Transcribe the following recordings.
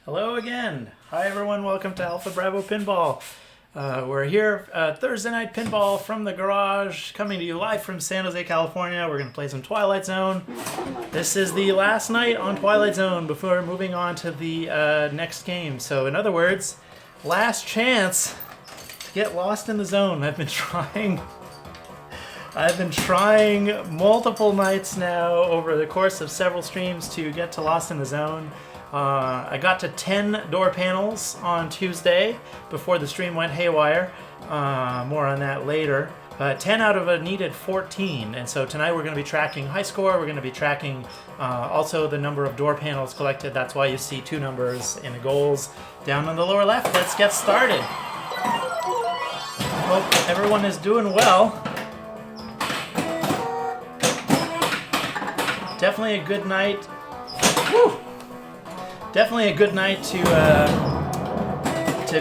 Hello again. Hi everyone, welcome to Alpha Bravo Pinball. We're here Thursday night pinball from the garage, coming to you live from San Jose, California. We're going to play some Twilight Zone. This is the last night on Twilight Zone before moving on to the next game. So in other words, last chance to get lost in the zone. I've been trying multiple nights now over the course of several streams to get to Lost in the Zone. I got to 10 door panels on Tuesday before the stream went haywire. More on that later. 10 out of a needed 14. And so tonight we're going to be tracking high score. We're going to be tracking also the number of door panels collected. That's why you see two numbers in the goals down on the lower left. Let's get started. Hope everyone is doing well. Definitely a good night. Woo! Definitely a good night to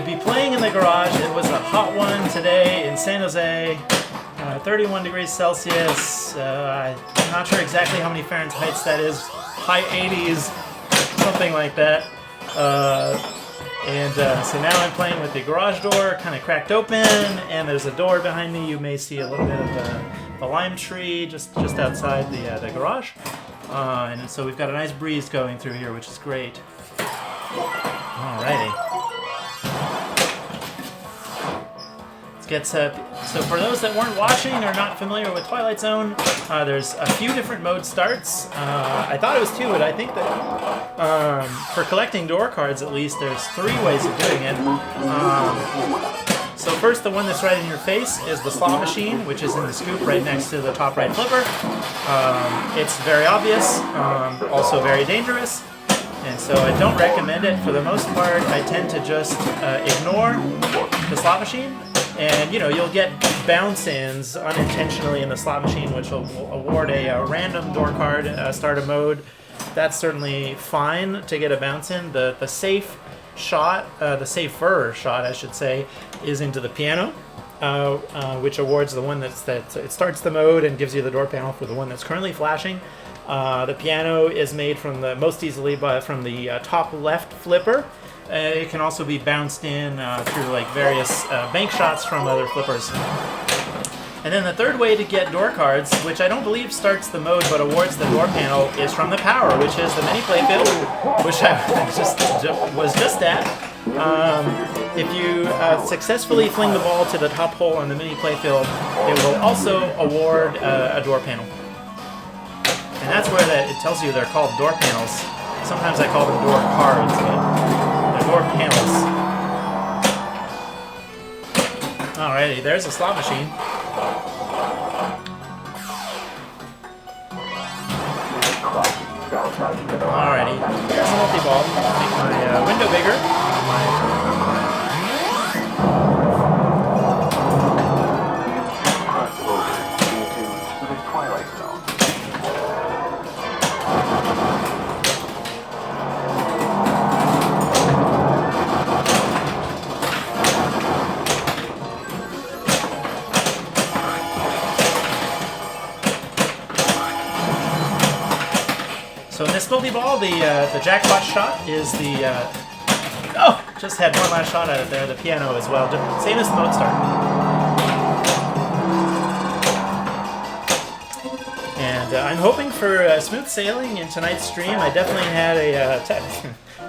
be playing in the garage. It was a hot one today in San Jose, 31 degrees Celsius. I'm not sure exactly how many Fahrenheit that is. High 80s, something like that. So now I'm playing with the garage door kind of cracked open, and there's a door behind me. You may see a little bit of the lime tree just outside the garage. And so we've got a nice breeze going through here, which is great. Alrighty. Let's get set. So for those that weren't watching or not familiar with Twilight Zone, there's a few different mode starts. I thought it was two, but I think that for collecting door cards at least, there's 3 ways of doing it. So first, the one that's right in your face is the slot machine, which is in the scoop right next to the top right flipper. It's very obvious, also very dangerous, and so I don't recommend it. For the most part, I tend to just ignore the slot machine, and you'll get bounce-ins unintentionally in the slot machine, which will award a random door card start a mode. That's certainly fine to get a bounce-in. The safe shot, the safer shot, I should say, is into the piano, which awards the one that it starts the mode and gives you the door panel for the one that's currently flashing. The piano is made from most easily from the top left flipper. It can also be bounced in through like various bank shots from other flippers. And then the third way to get door cards, which I don't believe starts the mode but awards the door panel, is from the power, which is the mini playfield, which I was just at. If you successfully fling the ball to the top hole on the mini playfield, it will also award a door panel. And that's where it tells you they're called door panels. Sometimes I call them door cards, but they're door panels. Alrighty, there's a slot machine. Alrighty, here's a multi-ball. Make my window bigger. Twilight Zone. So in this multi-ball, the jackpot shot is just had one last shot at it there, the piano as well, same as the mode start. And I'm hoping for smooth sailing in tonight's stream. I definitely had a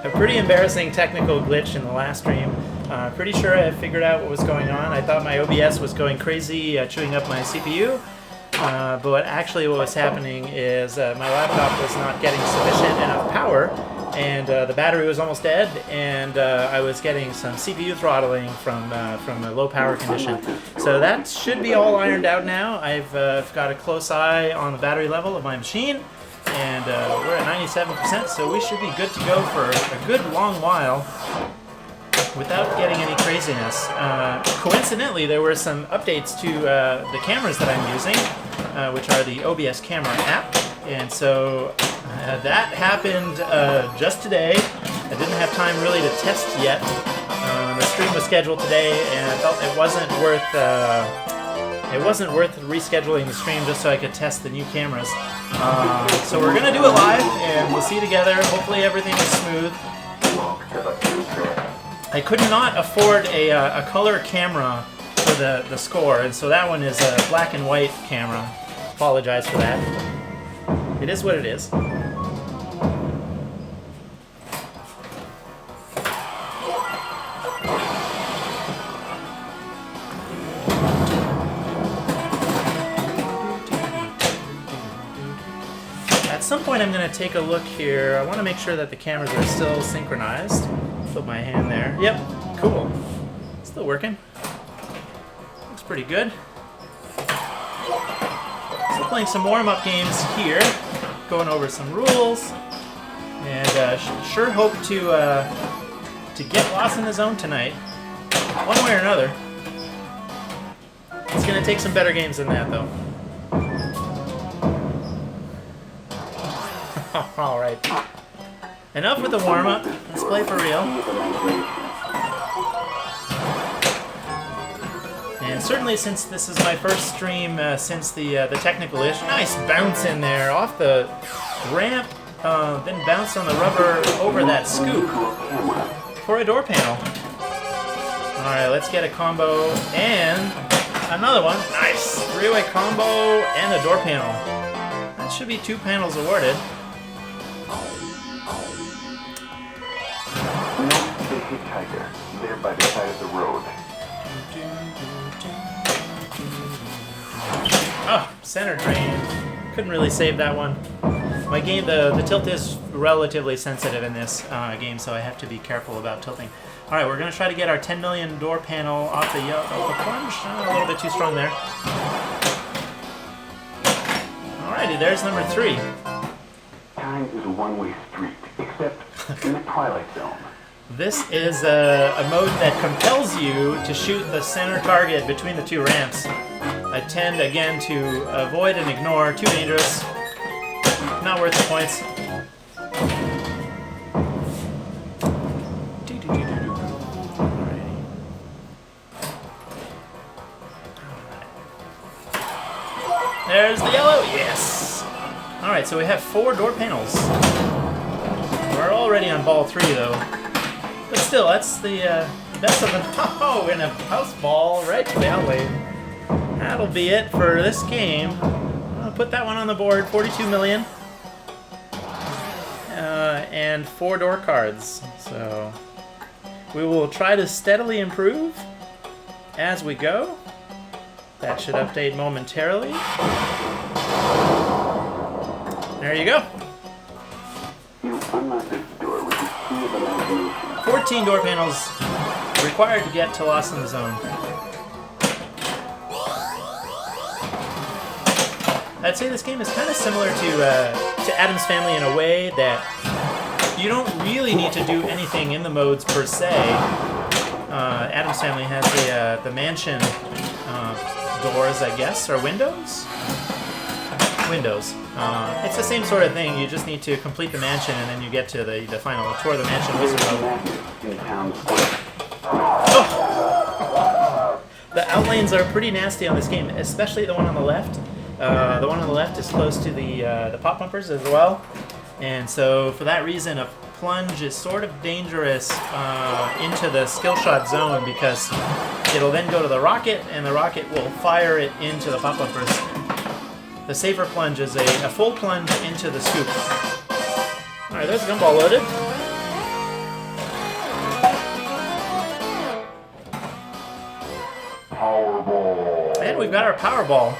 pretty embarrassing technical glitch in the last stream. Pretty sure I figured out what was going on. I thought my OBS was going crazy, chewing up my CPU. But actually what was happening is my laptop was not getting sufficient enough power, and the battery was almost dead, and I was getting some CPU throttling from a low power condition. So that should be all ironed out now. I've got a close eye on the battery level of my machine, and we're at 97%, so we should be good to go for a good long while without getting any craziness. Coincidentally, there were some updates to the cameras that I'm using, which are the OBS camera app, and so that happened just today. I didn't have time really to test yet. The stream was scheduled today, and I felt it wasn't worth rescheduling the stream just so I could test the new cameras. So we're gonna do it live, and we'll see together. Hopefully everything is smooth. to the future. I could not afford a color camera for the score, and so that one is a black and white camera. Apologize for that. It is what it is. At some point I'm going to take a look here. I want to make sure that the cameras are still synchronized. Put my hand there. Yep, cool. Still working. Looks pretty good. So playing some warm-up games here, going over some rules, and sure hope to get lost in the zone tonight, one way or another. It's going to take some better games than that, though. All right. Enough with the warm-up. Let's play for real. And certainly, since this is my first stream since the technical issue, nice bounce in there off the ramp, then bounce on the rubber over that scoop for a door panel. All right, let's get a combo and another one. Nice three-way combo and a door panel. That should be 2 panels awarded. Hitchhiker, there by the side of the road. Oh, center drain. Couldn't really save that one. My game, the tilt is relatively sensitive in this game, so I have to be careful about tilting. All right, we're going to try to get our 10 million door panel off the plunge. A little bit too strong there. Alrighty, there's number 3. Time is a one-way street, except in the Twilight Zone. This is a mode that compels you to shoot the center target between the 2 ramps. I tend, again, to avoid and ignore. Too dangerous. Not worth the points. Alrighty. There's the yellow. Yes. Alright, so we have 4 door panels. We're already on ball 3, though. But still, that's the best of them. Oh, and a house ball right to the outlane. That'll be it for this game. I'll put that one on the board. 42 million. And 4 door cards. So we will try to steadily improve as we go. That should update momentarily. There you go. You unlock this door with the key of imagination. 14 door panels required to get to Lost in the Zone. I'd say this game is kind of similar to Addams Family in a way that you don't really need to do anything in the modes per se. Addams Family has the mansion doors, I guess, or windows? Windows. It's the same sort of thing. You just need to complete the mansion, and then you get to the final tour of the mansion wizard mode. Oh! The outlanes are pretty nasty on this game, especially the one on the left. The one on the left is close to the pop bumpers as well, and so for that reason, a plunge is sort of dangerous into the skill shot zone because it'll then go to the rocket, and the rocket will fire it into the pop bumpers. The safer plunge is a full plunge into the scoop. All right, there's the gumball loaded. Powerball. And we've got our Powerball.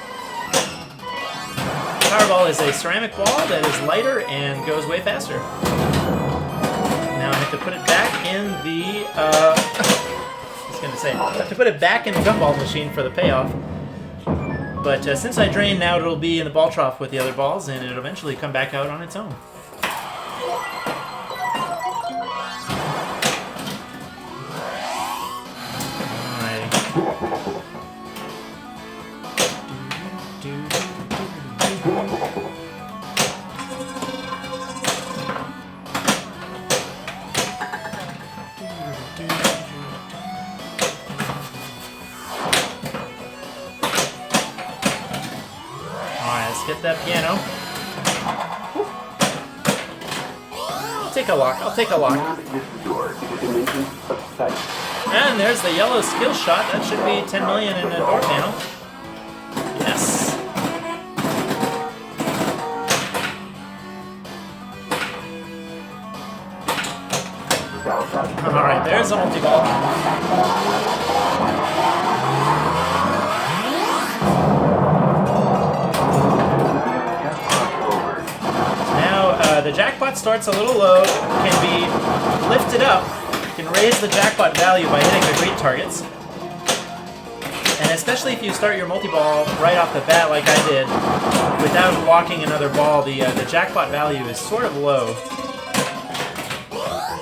Powerball is a ceramic ball that is lighter and goes way faster. Now I have to put it back in the, I was going to say, I have to put it back in the gumball machine for the payoff. But since I drained now, it'll be in the ball trough with the other balls, and it'll eventually come back out on its own. Get that piano. I'll take a lock. I'll take a lock. Beyond this door is a dimension of sight. And there's the yellow skill shot. That should be 10 million in the door panel. Yes. Alright, there's a multi-ball. Now, the jackpot starts a little low, can be lifted up. You can raise the jackpot value by hitting the green targets. And especially if you start your multi-ball right off the bat like I did, without walking another ball, the jackpot value is sort of low.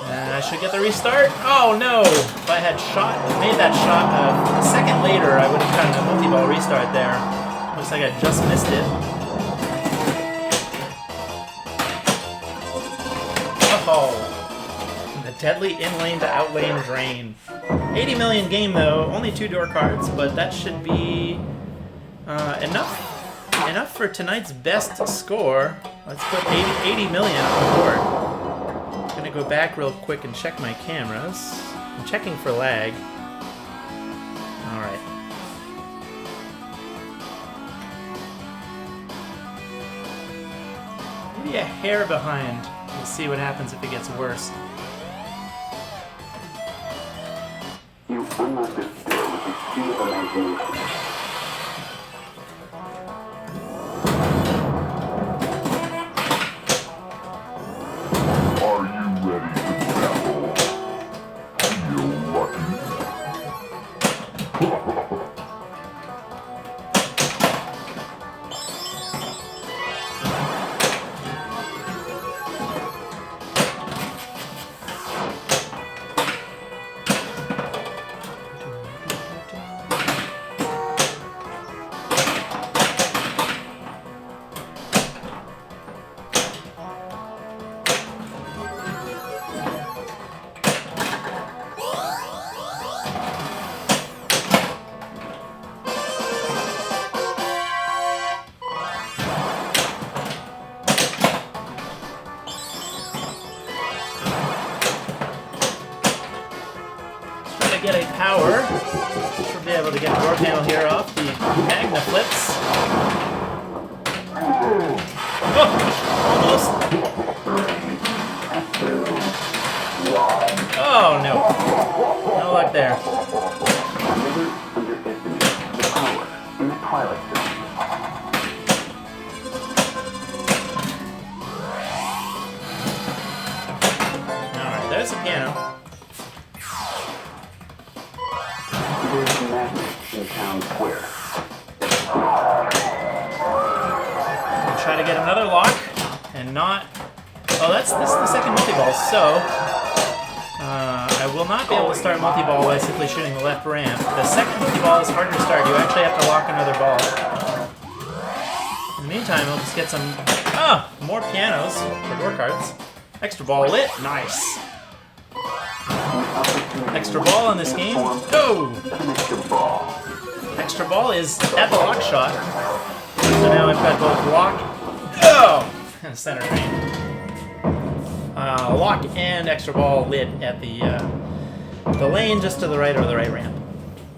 And I should get the restart. Oh no! If I had made that shot a second later, I would have gotten a multi-ball restart there. Looks like I just missed it. Oh! The deadly in-lane to out-lane drain. 80 million game though, only 2 door cards, but that should be enough for tonight's best score. Let's put 80 million on the board. I'm gonna go back real quick and check my cameras. I'm checking for lag. Alright. Maybe a hair behind. We'll see what happens if it gets worse. You unlock this door with the speed of imagination. Are you ready to battle? Feel lucky? Get a power. Should be able to get the door panel here off the Magna flips. Oh, almost. Oh no. No luck there. Never underestimate the power in the Twilight Zone. Alright, there's a piano. There's a magnet in town square. Try to get another lock and not. Oh, this is the second multi-ball, so I will not be able to start multi-ball by simply shooting the left ramp. The second multi-ball is harder to start. You actually have to lock another ball. In the meantime, I'll just get some more pianos for door cards. Extra ball lit, nice. Extra ball in this game. Go! Extra ball is at the lock shot. So now I've got both lock, and center drain. Lock and extra ball lit at the lane just to the right of the right ramp.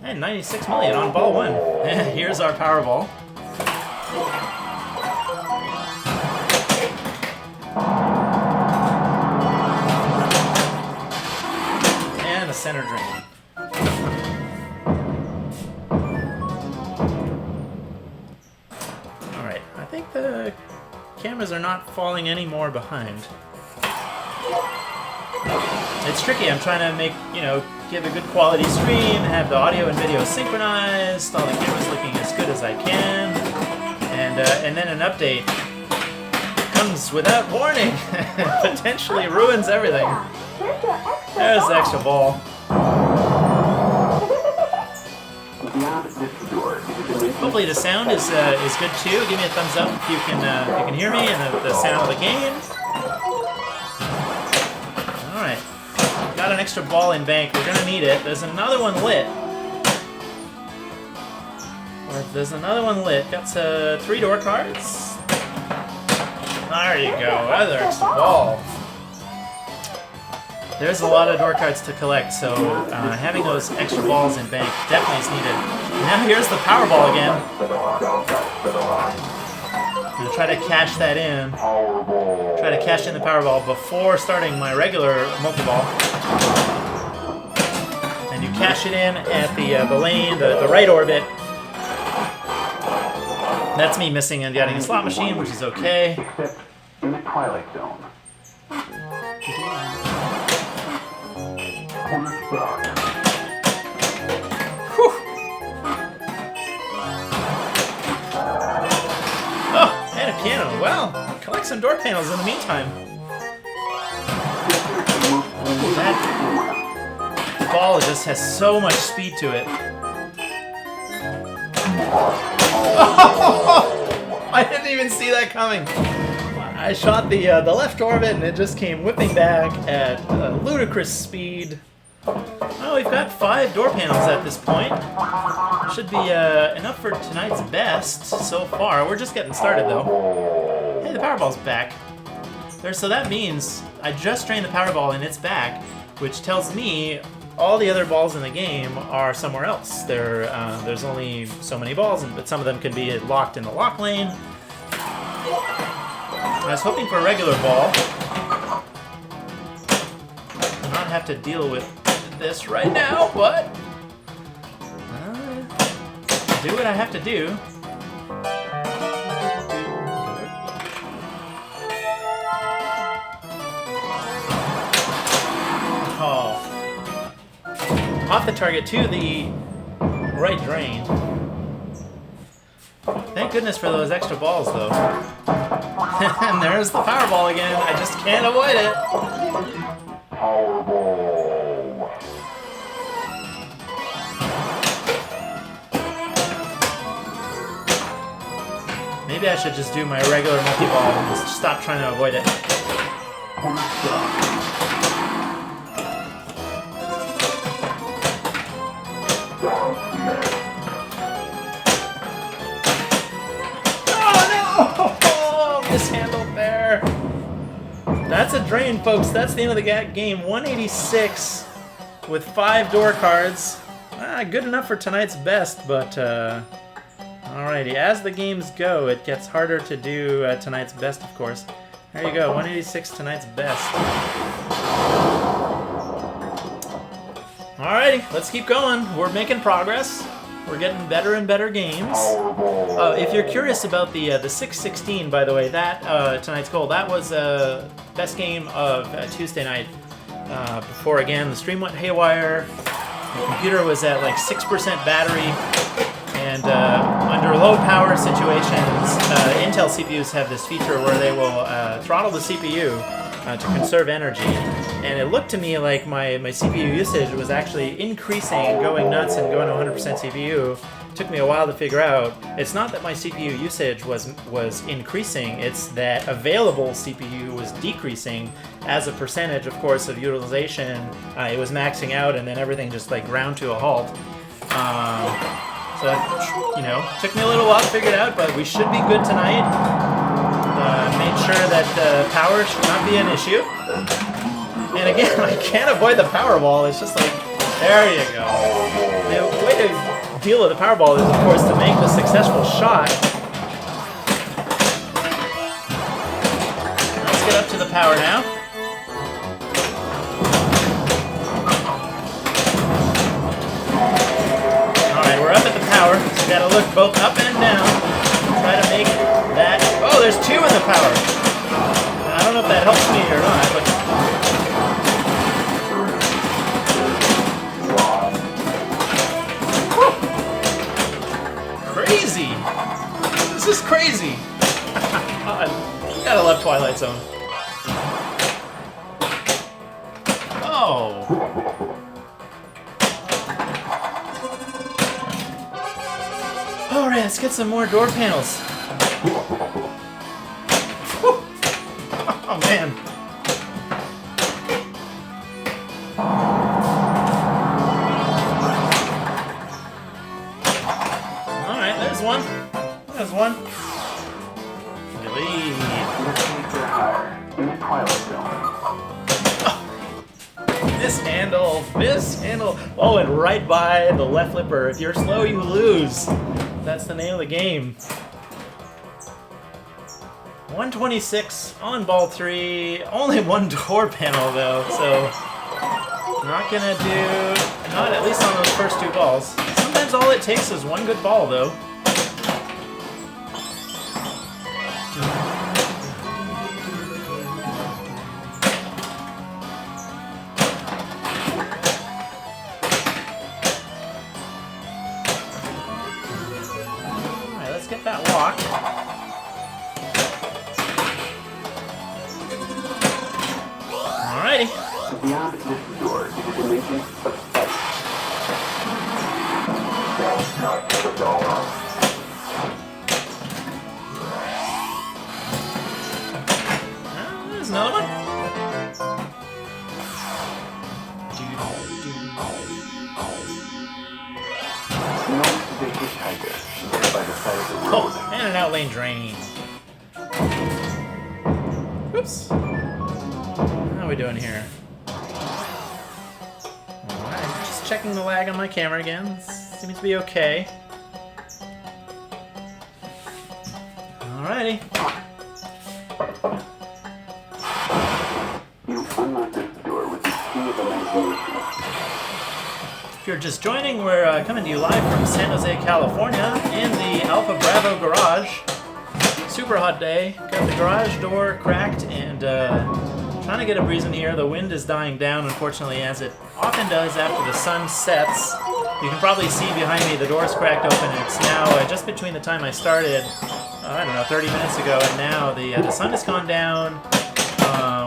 And 96 million on ball 1. Here's our power ball. And a center drain. Alright, I think the cameras are not falling any more behind. It's tricky. I'm trying to make, give a good quality stream, have the audio and video synchronized, all the cameras looking as good as I can, and then an update comes without warning, potentially ruins everything. There's the extra ball. Hopefully the sound is good too. Give me a thumbs up if you can hear me and the sound of the game. All right. Got an extra ball in bank. We're gonna need it. There's another one lit. Got 3 door cards. There you go. Another extra ball. There's a lot of door cards to collect, so having those extra balls in bank definitely is needed. Now here's the Powerball again. I'm going to try to cash that in. Try to cash in the Powerball before starting my regular multi-ball. And you cash it in at the lane, the right orbit. That's me missing and getting a slot machine, which is okay. Except in the Twilight Zone. Whew. Oh, and a piano. Well, collect some door panels in the meantime. Ooh, that ball just has so much speed to it. Oh, I didn't even see that coming. I shot the left orbit and it just came whipping back at ludicrous speed. Oh, we've got 5 door panels at this point. Should be enough for tonight's best so far. We're just getting started though. Hey, the Powerball's back. So that means I just drained the Powerball and it's back, which tells me all the other balls in the game are somewhere else. There's only so many balls, but some of them can be locked in the lock lane. I was hoping for a regular ball. Not have to deal with this right now, but do what I have to do. Oh. Off the target to the right drain. Thank goodness for those extra balls, though. And there's the Powerball again. I just can't avoid it. Powerball. Maybe I should just do my regular multi-ball and just stop trying to avoid it. Mishandled there. That's a drain, folks. That's the end of the game. 186 with 5 door cards. Good enough for tonight's best, but alrighty. As the games go, it gets harder to do tonight's best, of course. There you go, 186 tonight's best. Alrighty, let's keep going. We're making progress. We're getting better and better games. If you're curious about the 616, by the way, that tonight's goal, that was best game of Tuesday night. Before, again, the stream went haywire. The computer was at like 6% battery. And under low power situations, Intel CPUs have this feature where they will throttle the CPU to conserve energy. And it looked to me like my CPU usage was actually increasing and going nuts and going to 100% CPU. It took me a while to figure out. It's not that my CPU usage was increasing, it's that available CPU was decreasing as a percentage, of course, of utilization. It was maxing out and then everything just like ground to a halt. So that, took me a little while to figure it out, but we should be good tonight. Made sure that power should not be an issue. And again, I can't avoid the Powerball. It's just like, there you go. The way to deal with the Powerball is, of course, to make the successful shot. Let's get up to the power now. Alright, we're up at the power, so we gotta look both up and down. Try to make that. Oh, there's 2 in the power. I don't know if that helps me or not, but. Crazy! This is crazy! You gotta love Twilight Zone. Oh! Alright, let's get some more door panels. Oh man. Alright, there's one. There's one. Lead. In the Twilight Zone. Mishandle. Mishandle. Oh, and right by the left flipper. If you're slow, you lose. That's the name of the game. 126 on ball 3. Only one door panel though, so not gonna do, not at least on those first 2 balls. Sometimes all it takes is one good ball though. Alright, let's get that walk. Alrighty. Beyond this door is a dimension of space. There's another one. Note the hitchhiker there by the side of the road. Oh, and an out lane drain. Oops. How are we doing here? Alright, just checking the lag on my camera again. Seems to be okay. Alrighty. You unlock this door with the key of imagination. If you're just joining, we're coming to you live from San Jose, California, in the Alpha Bravo garage. Super hot day. Got the garage door cracked and trying to get a breeze in here. The wind is dying down, unfortunately, as it often does after the sun sets. You can probably see behind me the door's cracked open. It's now just between the time I started, I don't know, 30 minutes ago, and now the sun has gone down.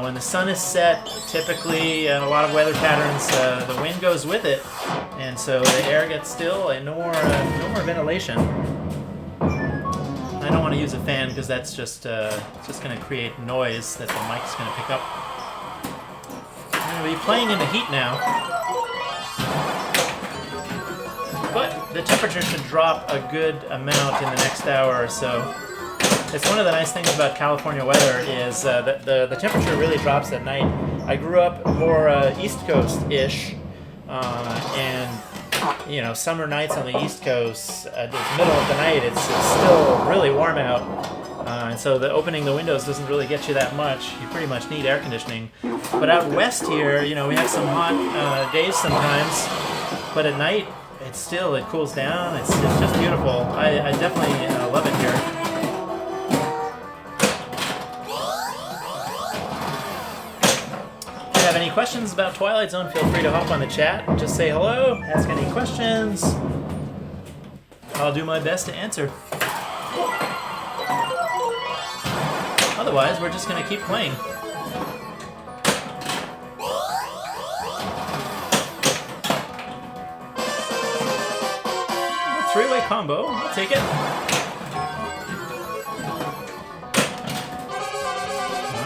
When the sun is set, typically in a lot of weather patterns, the wind goes with it, and so the air gets still and no more ventilation. I don't want to use a fan because that's just going to create noise that the mic's going to pick up. I'm going to be playing in the heat now, but the temperature should drop a good amount in the next hour or so. It's one of the nice things about California weather is that the temperature really drops at night. I grew up more East Coast-ish, and you know, summer nights on the East Coast, at the middle of the night, it's still really warm out, and so opening the windows doesn't really get you that much. You pretty much need air conditioning. But out west here, you know, we have some hot days sometimes, but at night, it cools down. It's just beautiful. I definitely love it here. If you have any questions about Twilight Zone, feel free to hop on the chat. Just say hello, ask any questions. I'll do my best to answer. Otherwise, we're just going to keep playing. A 3-way combo, I'll take it.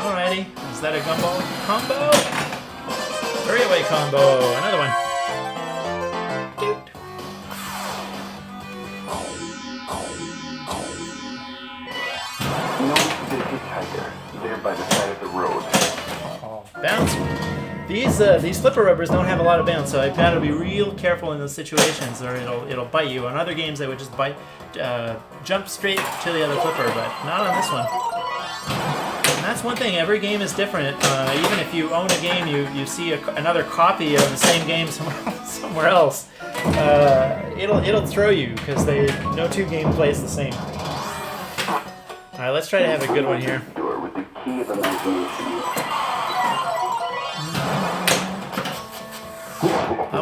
Alrighty, is that a gumball combo? 3-way combo, another one. Doot. Note the hitchhiker there by the side of the road. Oh, bounce. These flipper rubbers don't have a lot of bounce, so I've got to be real careful in those situations, or it'll bite you. On other games, they would just jump straight to the other flipper, but not on this one. And that's one thing. Every game is different. Even if you own a game, you see another copy of the same game somewhere else. It'll throw you because no two game plays the same. All right, let's try to have a good one here. Door with the key of imagination.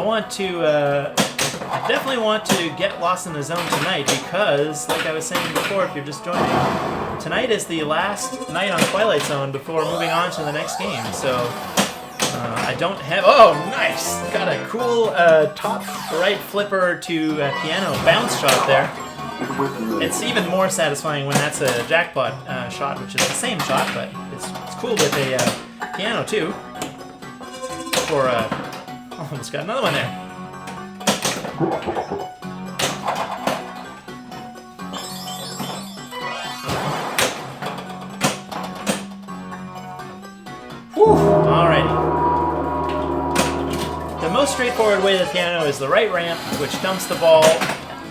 I definitely want to get lost in the zone tonight because, like I was saying before, if you're just joining, tonight is the last night on Twilight Zone before moving on to the next game. So I don't have. Oh, nice! Got a cool top right flipper to piano bounce shot there. It's even more satisfying when that's a jackpot shot, which is the same shot, but it's cool with a piano too. For almost got another one there. Whew, alrighty. straightforward way to the piano is the right ramp, which dumps the ball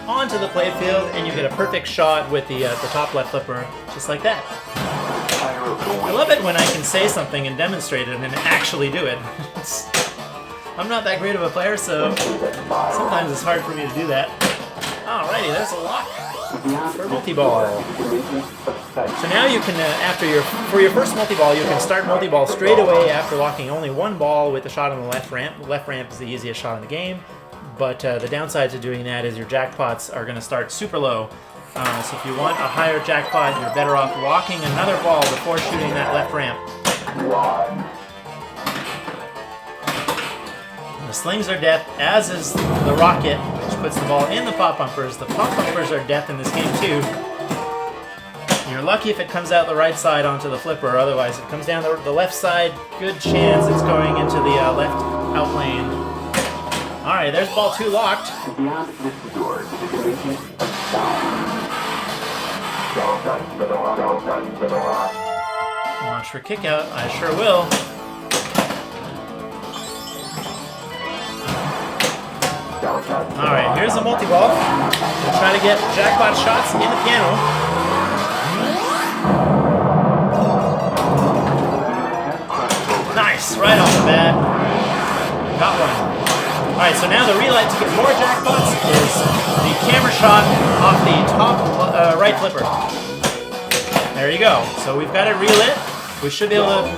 onto the playfield, and you get a perfect shot with the top left flipper, just like that. I love it when I can say something and demonstrate it and actually do it. I'm not that great of a player, so sometimes it's hard for me to do that. Alrighty, there's a lock for multi-ball. So now you can, for your first multi-ball, you can start multi-ball straight away after locking only one ball with the shot on the left ramp. The left ramp is the easiest shot in the game, but the downside to doing that is your jackpots are going to start super low. So if you want a higher jackpot, you're better off locking another ball before shooting that left ramp. The slings are death, as is the rocket, which puts the ball in the pop bumpers. The pop bumpers are death in this game too. You're lucky if it comes out the right side onto the flipper, otherwise it comes down the left side, good chance it's going into the left out lane. Alright, there's ball 2 locked. Beyond this door is a dimension of sound. Launch for kick out, I sure will. Alright, here's a multi-ball. We'll try to get jackpot shots in the piano. Nice, right off the bat. Got one. Alright, so now the relight to get more jackpots is the camera shot off the top right flipper. There you go. So we've got it relit. We should be able to...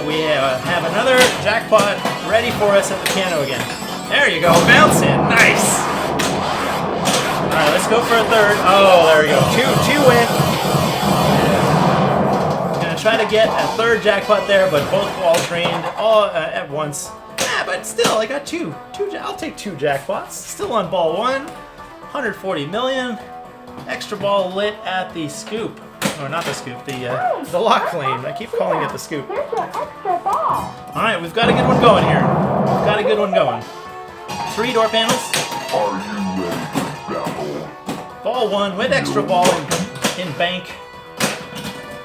we have another jackpot ready for us at the piano again. There you go. Bounce in. Nice. Alright, let's go for a third. Oh, there we go. Two win. Gonna try to get a third jackpot there, but both balls drained all at once. But still, I got two. I'll take 2 jackpots. Still on ball 1. 140 million. Extra ball lit at the scoop. Or not the scoop, the lock lane. I keep calling it the scoop. Alright, we've got a good one going here. We've got a good one going. 3 door panels. Are you ready to battle? Ball 1 with extra ball in bank.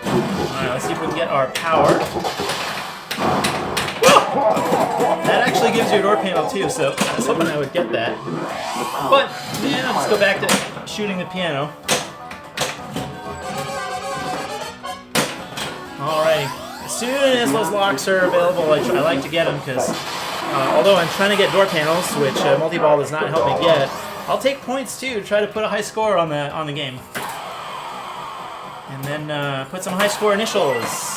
Alright, let's see if we can get our power. That actually gives you a door panel too, so I was hoping I would get that. But, yeah, I'll just go back to shooting the piano. Alrighty. As soon as those locks are available, I like to get them, because although I'm trying to get door panels, which multi-ball does not help me get, I'll take points too, try to put a high score on the game. And then put some high score initials.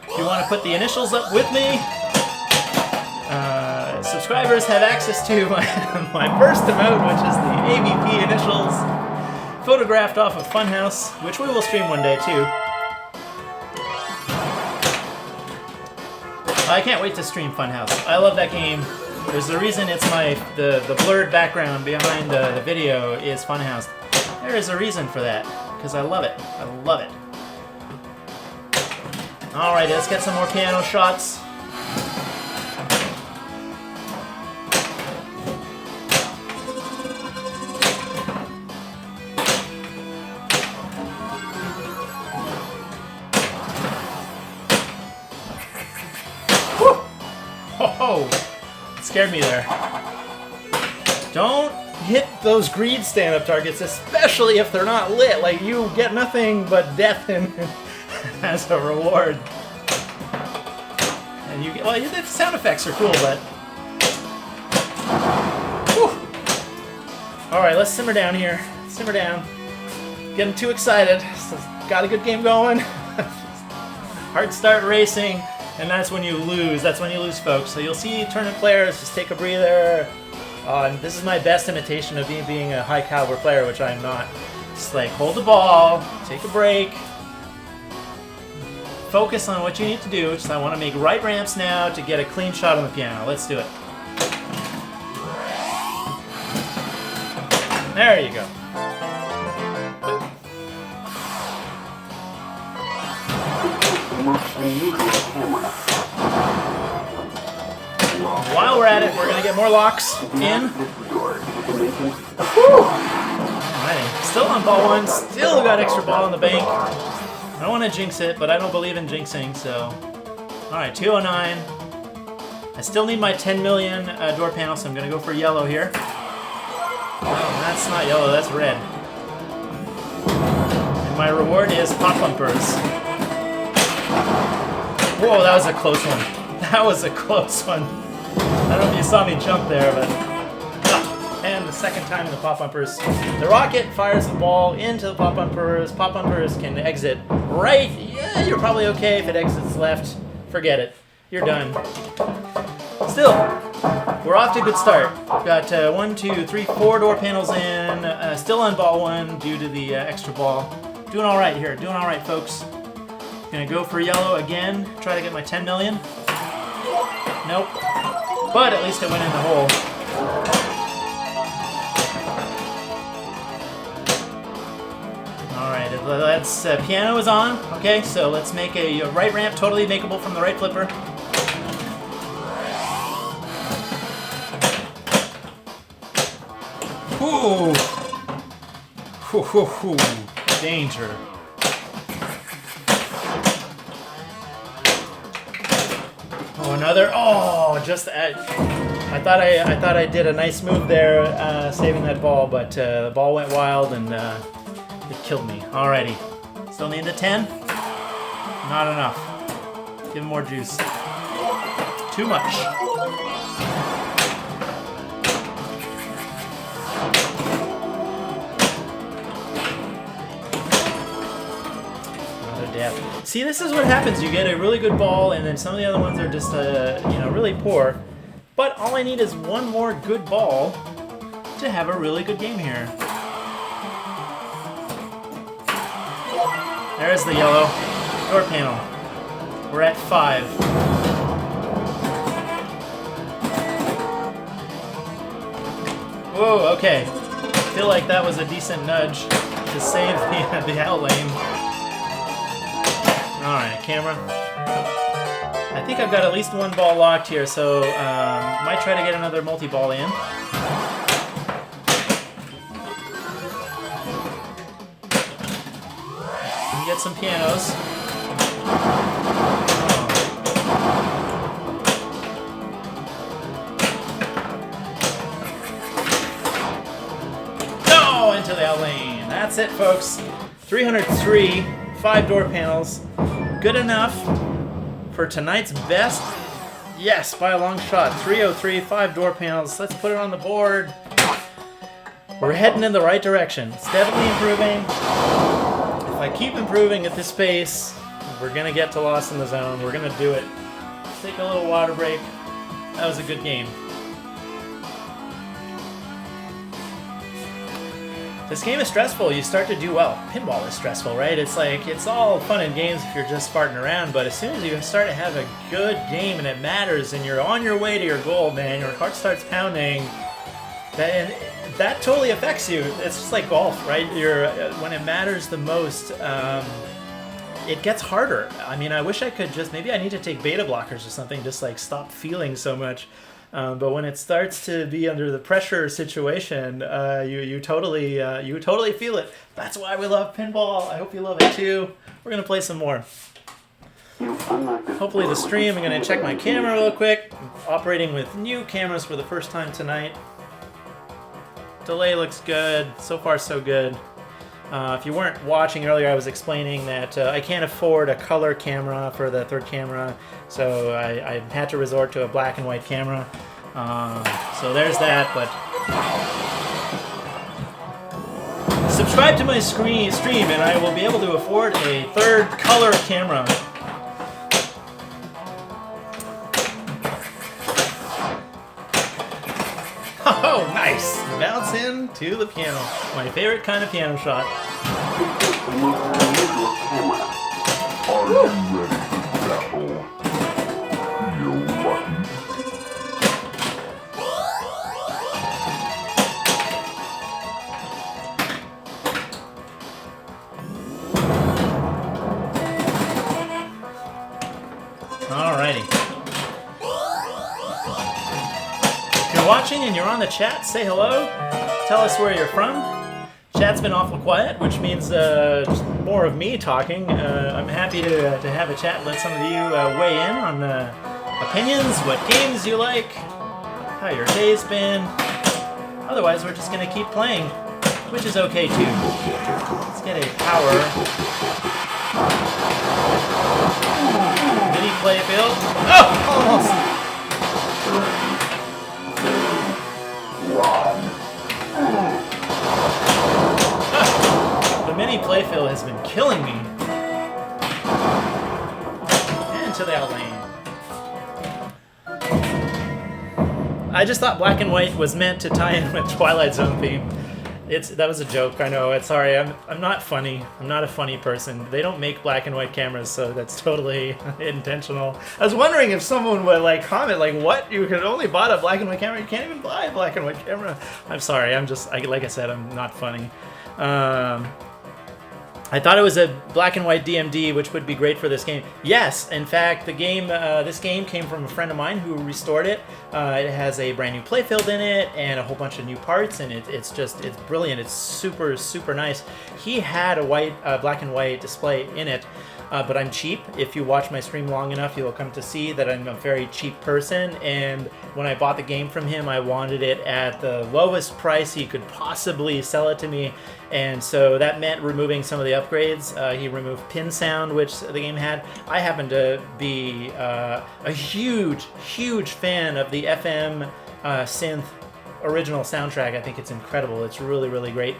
If you want to put the initials up with me, subscribers have access to my first emote, which is the AVP initials, photographed off of Funhouse, which we will stream one day too. I can't wait to stream Funhouse. I love that game. There's a reason it's the blurred background behind the video is Funhouse. There is a reason for that, because I love it. I love it. Alright, let's get some more piano shots. Whew! Oh, it scared me there. Don't hit those greed stand-up targets, especially if they're not lit. Like, you get nothing but death in as a reward. And you get, well, the sound effects are cool, but... Whew. Alright, let's simmer down here. Simmer down. Getting too excited. Got a good game going. Heart start racing, and that's when you lose. That's when you lose, folks. So you'll see tournament players just take a breather. And this is my best imitation of me being a high caliber player, which I'm not. Just like, hold the ball, take a break, focus on what you need to do. Just I want to make right ramps now to get a clean shot on the piano. Let's do it. There you go. While we're at it, we're going to get more locks in. Whew. Alrighty. Still on ball 1. Still got extra ball in the bank. don't want to jinx it, but I don't believe in jinxing, so... Alright, 209. I still need my 10 million door panel, so I'm going to go for yellow here. Oh, that's not yellow, that's red. And my reward is pop bumpers. Whoa, that was a close one. That was a close one. I don't know if you saw me jump there, but... And the second time in the pop bumpers. The rocket fires the ball into the pop bumpers. Pop bumpers can exit right. Yeah, you're probably okay if it exits left. Forget it. You're done. Still, we're off to a good start. Got 1, 2, 3, 4 door panels in. Still on ball 1 due to the extra ball. Doing all right here. Doing all right, folks. Gonna go for yellow again. Try to get my 10 million. Nope. But at least it went in the hole. Alright, let's piano is on. Okay, so let's make a right ramp totally makeable from the right flipper. Ooh. Ooh. Danger. Oh, another. Oh, just I thought I did a nice move there, saving that ball, but the ball went wild and it killed me. Alrighty. Still need the 10? Not enough. Give him more juice. Too much. Another death. See, this is what happens. You get a really good ball, and then some of the other ones are just, really poor. But all I need is one more good ball to have a really good game here. There's the yellow door panel. We're at 5. Whoa, okay. I feel like that was a decent nudge to save the out lane. Alright, camera. I think I've got at least one ball locked here, so might try to get another multi-ball in. Get some pianos. No, into the out lane. That's it, folks. 303, 5 door panels. Good enough for tonight's best. Yes, by a long shot. 303, 5 door panels. Let's put it on the board. We're heading in the right direction. Steadily improving. If I keep improving at this pace, we're going to get to Lost in the Zone. We're going to do it. Let's take a little water break. That was a good game. This game is stressful. You start to do well. Pinball is stressful, right? It's like, it's all fun and games if you're just farting around, but as soon as you start to have a good game and it matters and you're on your way to your goal, man, your heart starts pounding, that totally affects you. It's just like golf, right? When it matters the most, it gets harder. I mean, I wish I could maybe I need to take beta blockers or something, just like stop feeling so much. But when it starts to be under the pressure situation, you totally feel it. That's why we love pinball. I hope you love it too. We're gonna play some more. Hopefully the stream. I'm gonna check my camera real quick. I'm operating with new cameras for the first time tonight. Delay looks good. So far, so good. If you weren't watching earlier, I was explaining that I can't afford a color camera for the third camera, so I had to resort to a black and white camera. So there's that, but subscribe to my stream and I will be able to afford a third color camera. Oh, nice! Bounce in to the piano. My favorite kind of piano shot. Are you ready to battle? Feel lucky. Alrighty. If you're watching and you're on the chat, say hello. Tell us where you're from. Chat's been awful quiet, which means just more of me talking. I'm happy to have a chat and let some of you weigh in on opinions, what games you like, how your day's been. Otherwise, we're just going to keep playing, which is okay too. Let's get a power mini playfield. Oh, almost. The mini playfield has been killing me. And to the outlane. I just thought black and white was meant to tie in with Twilight Zone theme. That was a joke, I know. Sorry, I'm not funny. I'm not a funny person. They don't make black and white cameras, so that's totally intentional. I was wondering if someone would like comment, like, what? You could only buy a black and white camera? You can't even buy a black and white camera. I'm sorry. Like I said, I'm not funny. I thought it was a black and white DMD, which would be great for this game. Yes, in fact, the game, this game came from a friend of mine who restored it. It has a brand new playfield in it and a whole bunch of new parts, and it's brilliant. It's super, super nice. He had a black and white display in it, but I'm cheap. If you watch my stream long enough, you'll come to see that I'm a very cheap person, and when I bought the game from him, I wanted it at the lowest price he could possibly sell it to me. And so that meant removing some of the upgrades. He removed pin sound, which the game had. I happen to be a huge, huge fan of the FM synth original soundtrack. I think it's incredible. It's really, really great.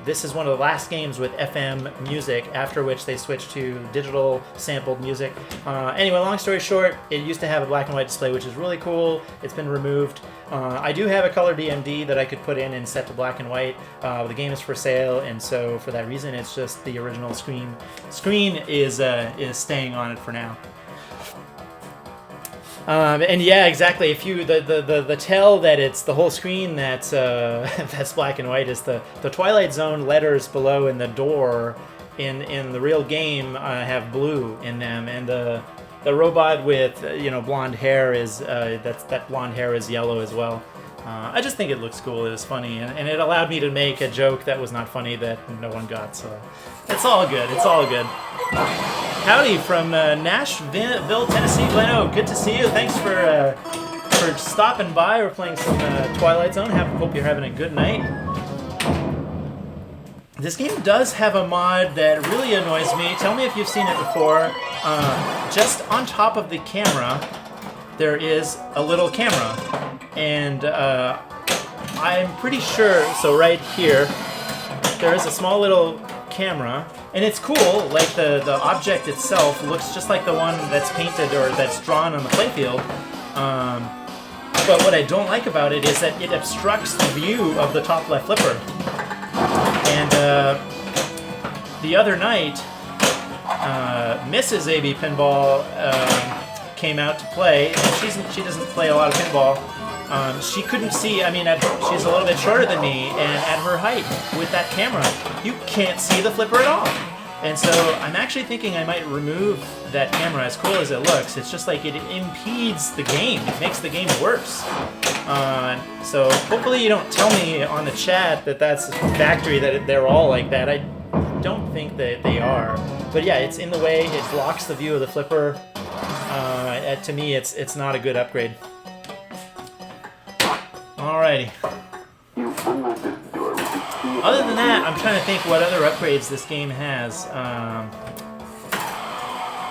This is one of the last games with FM music, after which they switched to digital sampled music. Anyway, long story short, it used to have a black and white display, which is really cool. It's been removed. I do have a color DMD that I could put in and set to black and white. The game is for sale, and so for that reason, it's just the original screen. Screen is staying on it for now. And yeah, exactly. If you the tell that it's the whole screen that's that's black and white is the Twilight Zone letters below in the door in the real game have blue in them, and the robot with blonde hair is that blonde hair is yellow as well. I just think it looks cool. It was funny, and it allowed me to make a joke that was not funny that no one got. So it's all good. It's all good. Howdy from Nashville, Tennessee. Gleno, good to see you. Thanks for stopping by. We're playing some Twilight Zone. Hope you're having a good night. This game does have a mod that really annoys me. Tell me if you've seen it before. Just on top of the camera, there is a little camera. And I'm pretty sure, so right here, there is a small little camera. And it's cool, like the object itself looks just like the one that's painted or that's drawn on the playfield. But what I don't like about it is that it obstructs the view of the top left flipper. And the other night, Mrs. AB Pinball came out to play, and she doesn't play a lot of pinball. She couldn't see, she's a little bit shorter than me, and at her height, with that camera, you can't see the flipper at all. And so I'm actually thinking I might remove that camera. As cool as it looks, it's just like it impedes the game. It makes the game worse. So hopefully you don't tell me on the chat that that's factory, that they're all like that. I don't think that they are. But yeah, it's in the way. It blocks the view of the flipper. To me, it's not a good upgrade. Alrighty. Other than that, I'm trying to think what other upgrades this game has.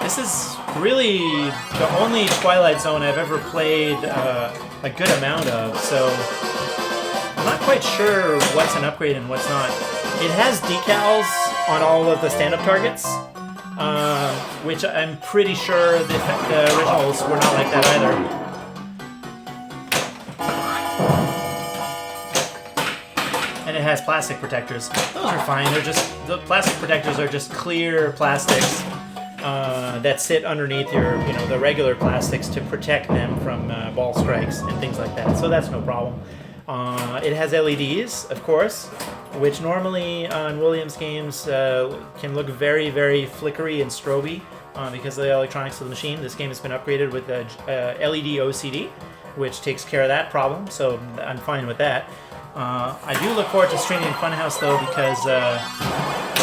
This is really the only Twilight Zone I've ever played a good amount of, so I'm not quite sure what's an upgrade and what's not. It has decals on all of the stand-up targets, which I'm pretty sure the originals were not like that either. And it has plastic protectors. Those are fine. The plastic protectors are just clear plastics that sit underneath the regular plastics to protect them from ball strikes and things like that. So that's no problem. It has LEDs, of course, which normally on Williams games can look very, very flickery and stroby because of the electronics of the machine. This game has been upgraded with LED OCD, which takes care of that problem, so I'm fine with that. I do look forward to streaming Funhouse though because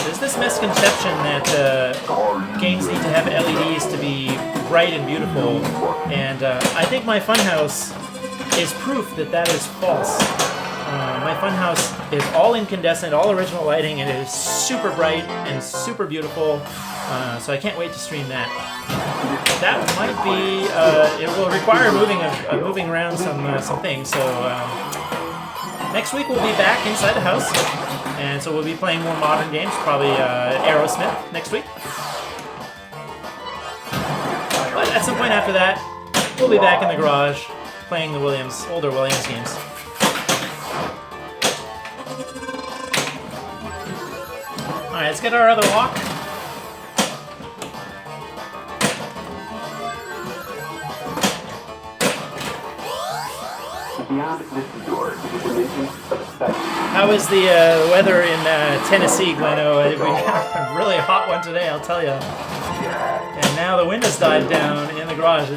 there's this misconception that games need to have LEDs to be bright and beautiful, and I think my Funhouse is proof that that is false. My Funhouse is all incandescent, all original lighting, and it is super bright and super beautiful, so I can't wait to stream that. That might be, it will require moving around some things, so next week we'll be back inside the house, and so we'll be playing more modern games, probably Aerosmith next week. But at some point after that, we'll be back in the garage playing the older Williams games. Alright, let's get our other lock. Beyond this door is a dimension of space. How is the weather in Tennessee, Gleno? We have a really hot one today, I'll tell you. And now the wind has died down in the garage. I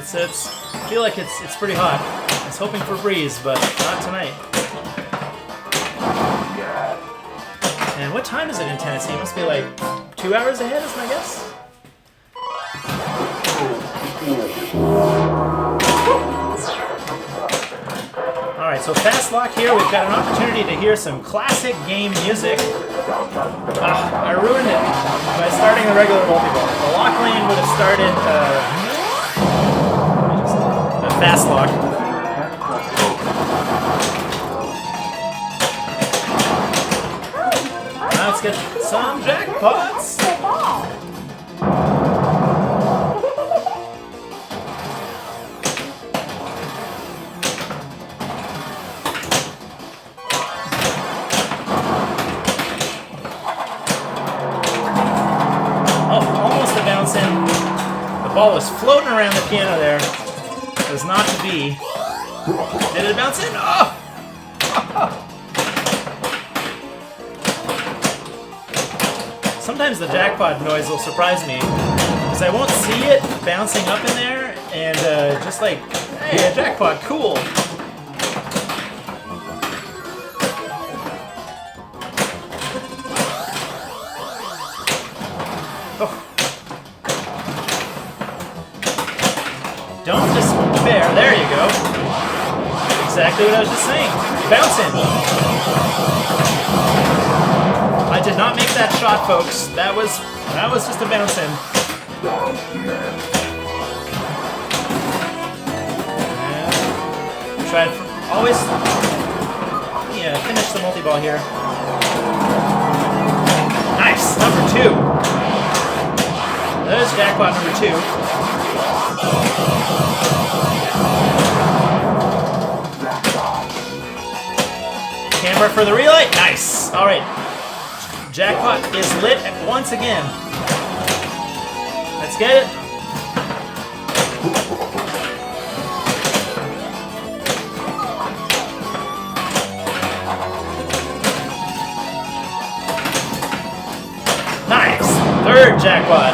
feel like it's pretty hot. I was hoping for a breeze, but not tonight. And what time is it in Tennessee? It must be like 2 hours ahead, is my guess. Alright, so fast lock here. We've got an opportunity to hear some classic game music. I ruined it by starting the regular multi-ball. The lock lane would have started the fast lock. Now let's get some jackpots. The ball was floating around the piano there. It was not to be. Did it bounce in? Oh! Sometimes the jackpot noise will surprise me because I won't see it bouncing up in there and just like, hey, a jackpot, cool. Don't despair. There you go. Exactly what I was just saying. Bouncing. I did not make that shot, folks. That was just a bounce-in. Try to always finish the multi-ball here. Nice. Number 2. There's jackpot number 2. Camera for the relay. Nice. All right. Jackpot is lit once again. Let's get it. Nice. 3rd jackpot.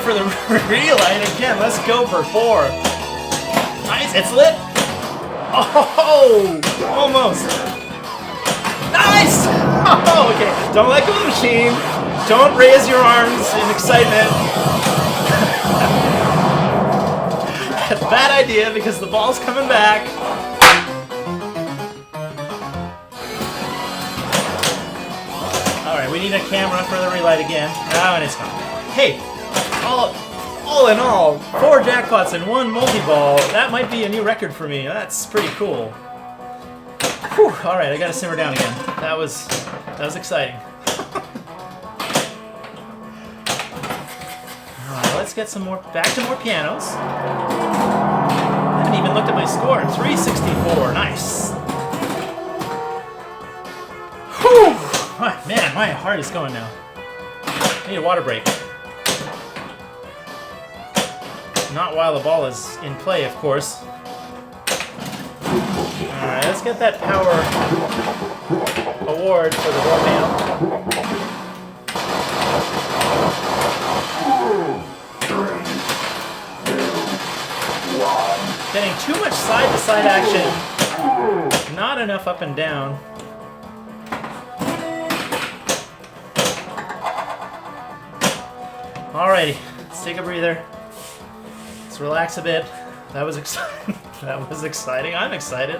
For the relight again. Let's go for 4. Nice, it's lit. Oh, almost. Nice. Oh, okay. Don't let go of the machine. Don't raise your arms in excitement. That's a bad idea because the ball's coming back. All right, we need a camera for the relight again. Oh, and it's gone. Hey. All in all, 4 jackpots and 1 multi-ball. That might be a new record for me. That's pretty cool. Whew, all right, I gotta simmer down again. That was exciting. All right, let's get some more. Back to more pianos. I haven't even looked at my score. 364. Nice. Whew. Man, my heart is going now. I need a water break. Not while the ball is in play, of course. Alright, let's get that power award for the door panel. Getting too much side-to-side action. Not enough up and down. Alrighty, let's take a breather. Let's relax a bit. That was exciting. That was exciting. I'm excited.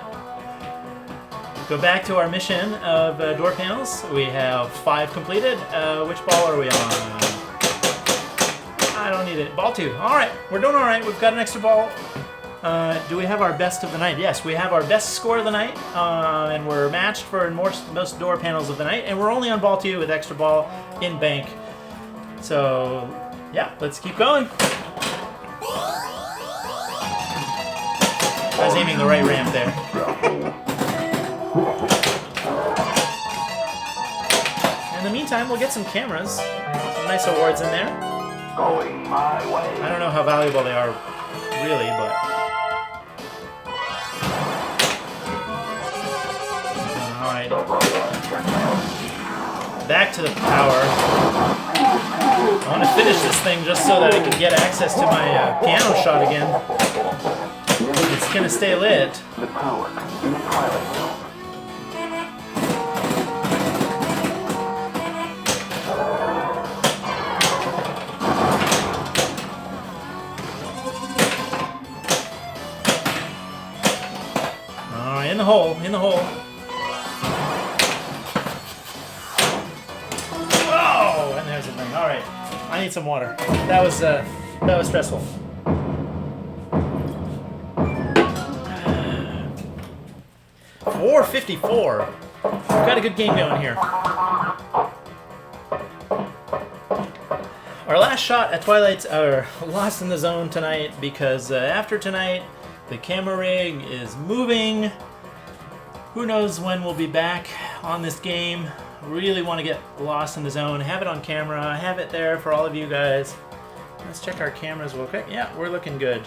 Go back to our mission of door panels. We have 5 completed. Which ball are we on? I don't need it. Ball 2. All right, we're doing all right. We've got an extra ball. Do we have our best of the night? Yes, we have our best score of the night, and we're matched for most door panels of the night, and we're only on ball 2 with extra ball in bank. So, yeah, let's keep going. I was aiming the right ramp there. In the meantime, we'll get some cameras. Some nice awards in there. Going my way. I don't know how valuable they are, really, but... Alright. Back to the power. I want to finish this thing just so that I can get access to my piano shot again. It's gonna stay lit. The power in the Twilight Zone. Alright, in the hole, in the hole. Oh, and there's the thing. Alright. I need some water. That was stressful. .454. We've got a good game going here. Our last shot at Twilight's lost in the zone tonight because after tonight the camera rig is moving. Who knows when we'll be back on this game. Really want to get lost in the zone, have it on camera, have it there for all of you guys. Let's check our cameras real quick. Yeah, we're looking good.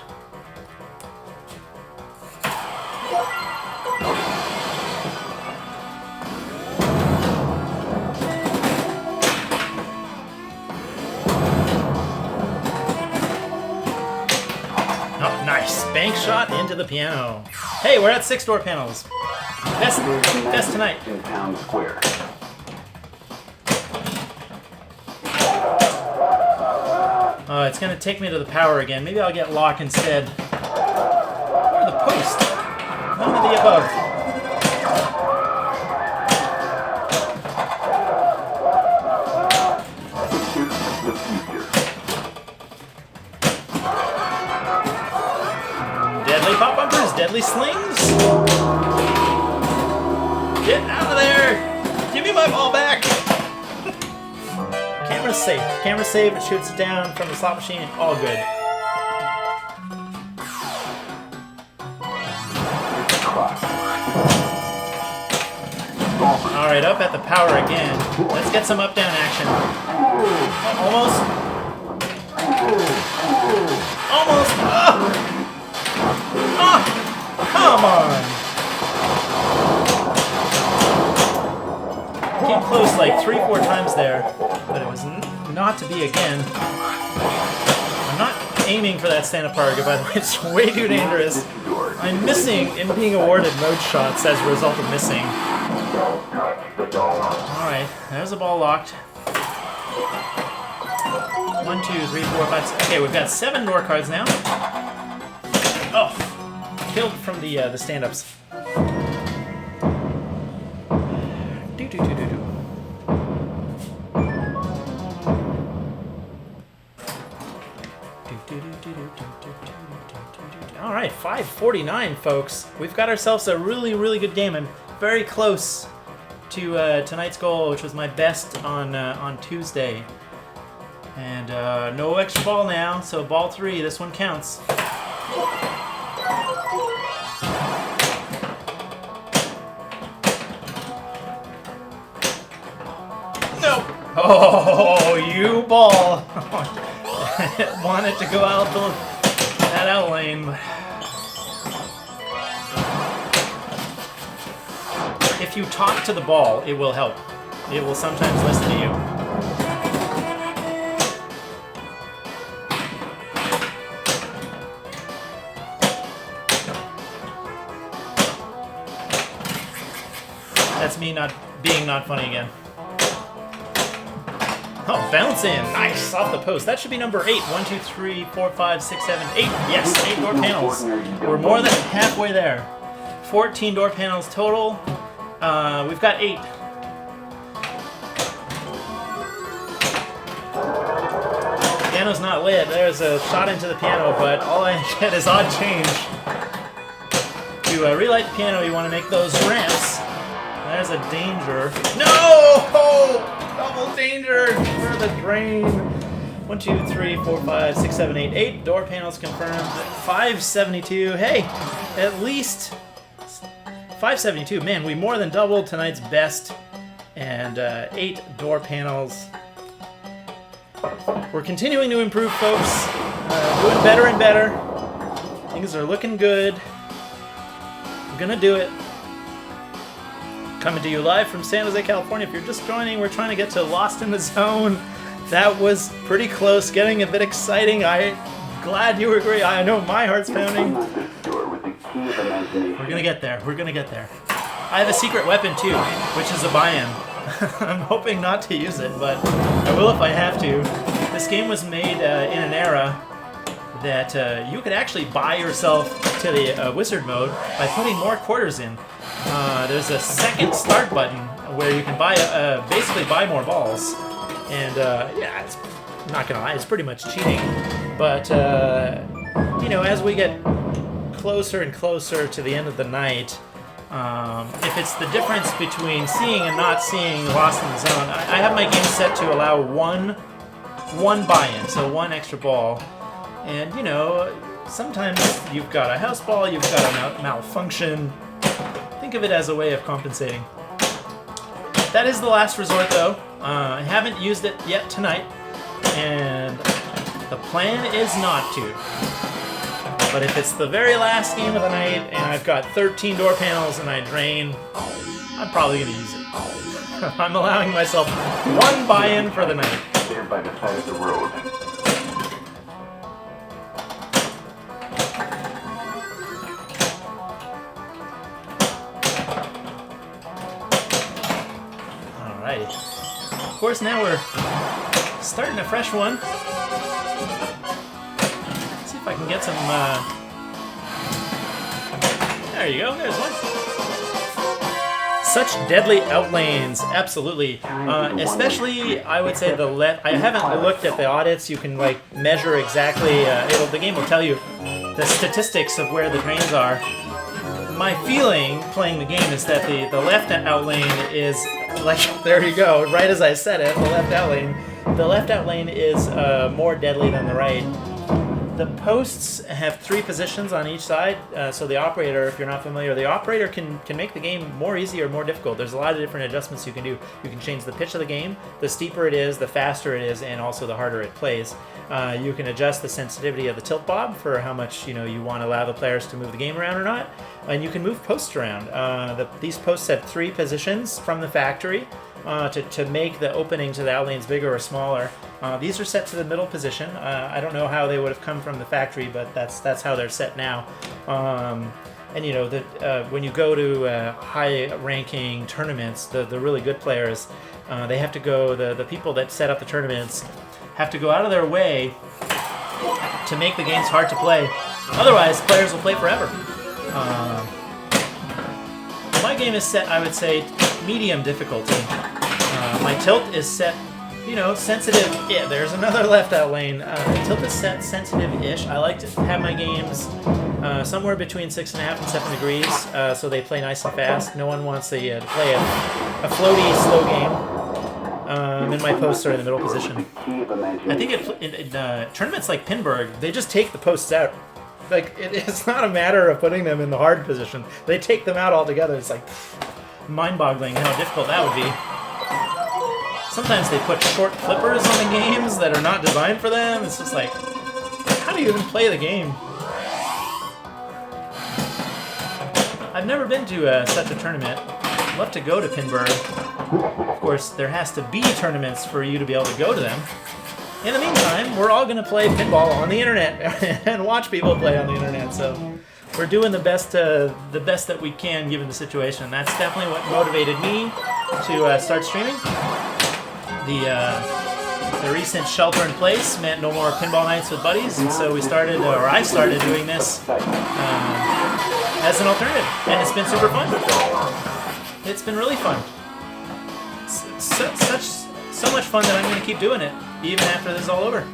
Oh, nice. Bank shot into the piano. Hey, we're at 6 door panels. Best tonight. In town square. Oh, it's gonna take me to the power again. Maybe I'll get lock instead. Or the post. None of the above. The future. Deadly pop bumpers, deadly slings. Get out of there! Give me my ball back! Camera's safe. Camera's safe. It shoots it down from the slot machine. All good. Alright, up at the power again. Let's get some up-down action. Oh, almost. Almost. Oh, come on. Came close like 3-4 times there, but it was not to be again. I'm not aiming for that stand-up target, by the way. It's way too dangerous. I'm missing in being awarded mode shots as a result of missing. Alright, there's the ball locked. 1, 2, 3, 4, 5, 6. Okay, we've got 7 door cards now. Oh, killed from the stand-ups. All right, 5:49, folks. We've got ourselves a really, really good game. I'm very close to tonight's goal, which was my best on Tuesday. And no extra ball now, so ball 3. This one counts. No. Oh, you ball. Wanted to go out that out lane. If you talk to the ball, it will help. It will sometimes listen to you. that's me not funny again. Oh, bounce in. Nice. Off the post. That should be number 8. 1, 2, 3, 4, 5, 6, 7, 8. Yes, 8 door panels. We're more than halfway there. 14 door panels total. We've got 8. Piano's not lit. There's a shot into the piano, but all I get is odd change. To relight the piano, you want to make those ramps. There's a danger. No! Double danger for the drain. 1, 2, 3, 4, 5, 6, 7, 8. 8 door panels confirmed. 572. Hey, at least 572. Man, we more than doubled tonight's best. And 8 door panels. We're continuing to improve, folks. Doing better and better. Things are looking good. We're gonna do it. Coming to you live from San Jose, California. If you're just joining, we're trying to get to Lost in the Zone. That was pretty close, getting a bit exciting. I'm glad you agree. I know my heart's pounding. We're gonna get there. We're gonna get there. I have a secret weapon too, which is a buy-in. I'm hoping not to use it, but I will if I have to. This game was made in an era that you could actually buy yourself to the wizard mode by putting more quarters in. There's a second start button where you can buy basically buy more balls, and yeah, it's not gonna lie, it's pretty much cheating. But you know, as we get closer and closer to the end of the night, if it's the difference between seeing and not seeing Lost in the Zone, I have my game set to allow one buy-in, so 1 extra ball, and you know, sometimes you've got a house ball, you've got a malfunction. Think of it as a way of compensating. That is the last resort, though. I haven't used it yet tonight, and the plan is not to. But if it's the very last game of the night, and I've got 13 door panels and I drain, I'm probably going to use it. I'm allowing myself 1 buy-in for the night. There by the side of the road. Alrighty. Of course, now we're starting a fresh one. Let's see if I can get some, there you go, there's one. Such deadly outlanes, absolutely. Especially, I would say the left. I haven't looked at the audits. You can like measure exactly. The game will tell you the statistics of where the drains are. My feeling playing the game is that the left outlane is like, there you go, right as I said it. The left outlane. The left outlane is more deadly than the right. The posts have 3 positions on each side, so the operator, if you're not familiar, the operator can make the game more easy or more difficult. There's a lot of different adjustments you can do. You can change the pitch of the game, the steeper it is, the faster it is, and also the harder it plays. You can adjust the sensitivity of the tilt bob for how much you want to allow the players to move the game around or not, and you can move posts around. These posts have 3 positions from the factory to make the opening to the outlanes bigger or smaller. These are set to the middle position. I don't know how they would have come from the factory, but that's how they're set now. And when you go to high-ranking tournaments, the really good players, they have to go. The people that set up the tournaments have to go out of their way to make the games hard to play. Otherwise, players will play forever. My game is set, I would say, medium difficulty. My tilt is set, sensitive. Yeah, there's another left out lane. Tilt is set sensitive-ish. I like to have my games somewhere between 6.5 and 7 degrees, so they play nice and fast. No one wants to play a floaty, slow game. And my posts are in the middle position. I think in tournaments like Pinburg, they just take the posts out. Like, it's not a matter of putting them in the hard position. They take them out altogether. It's like mind-boggling how difficult that would be. Sometimes they put short flippers on the games that are not designed for them. It's just like, how do you even play the game? I've never been to such a tournament. I'd love to go to Pinburg. Of course, there has to be tournaments for you to be able to go to them. In the meantime, we're all going to play pinball on the internet and watch people play on the internet, so we're doing the best that we can given the situation. That's definitely what motivated me to start streaming. The recent shelter in place meant no more pinball nights with buddies, and so I started doing this as an alternative, and it's been super fun. It's been really fun. So much fun that I'm going to keep doing it even after this is all over.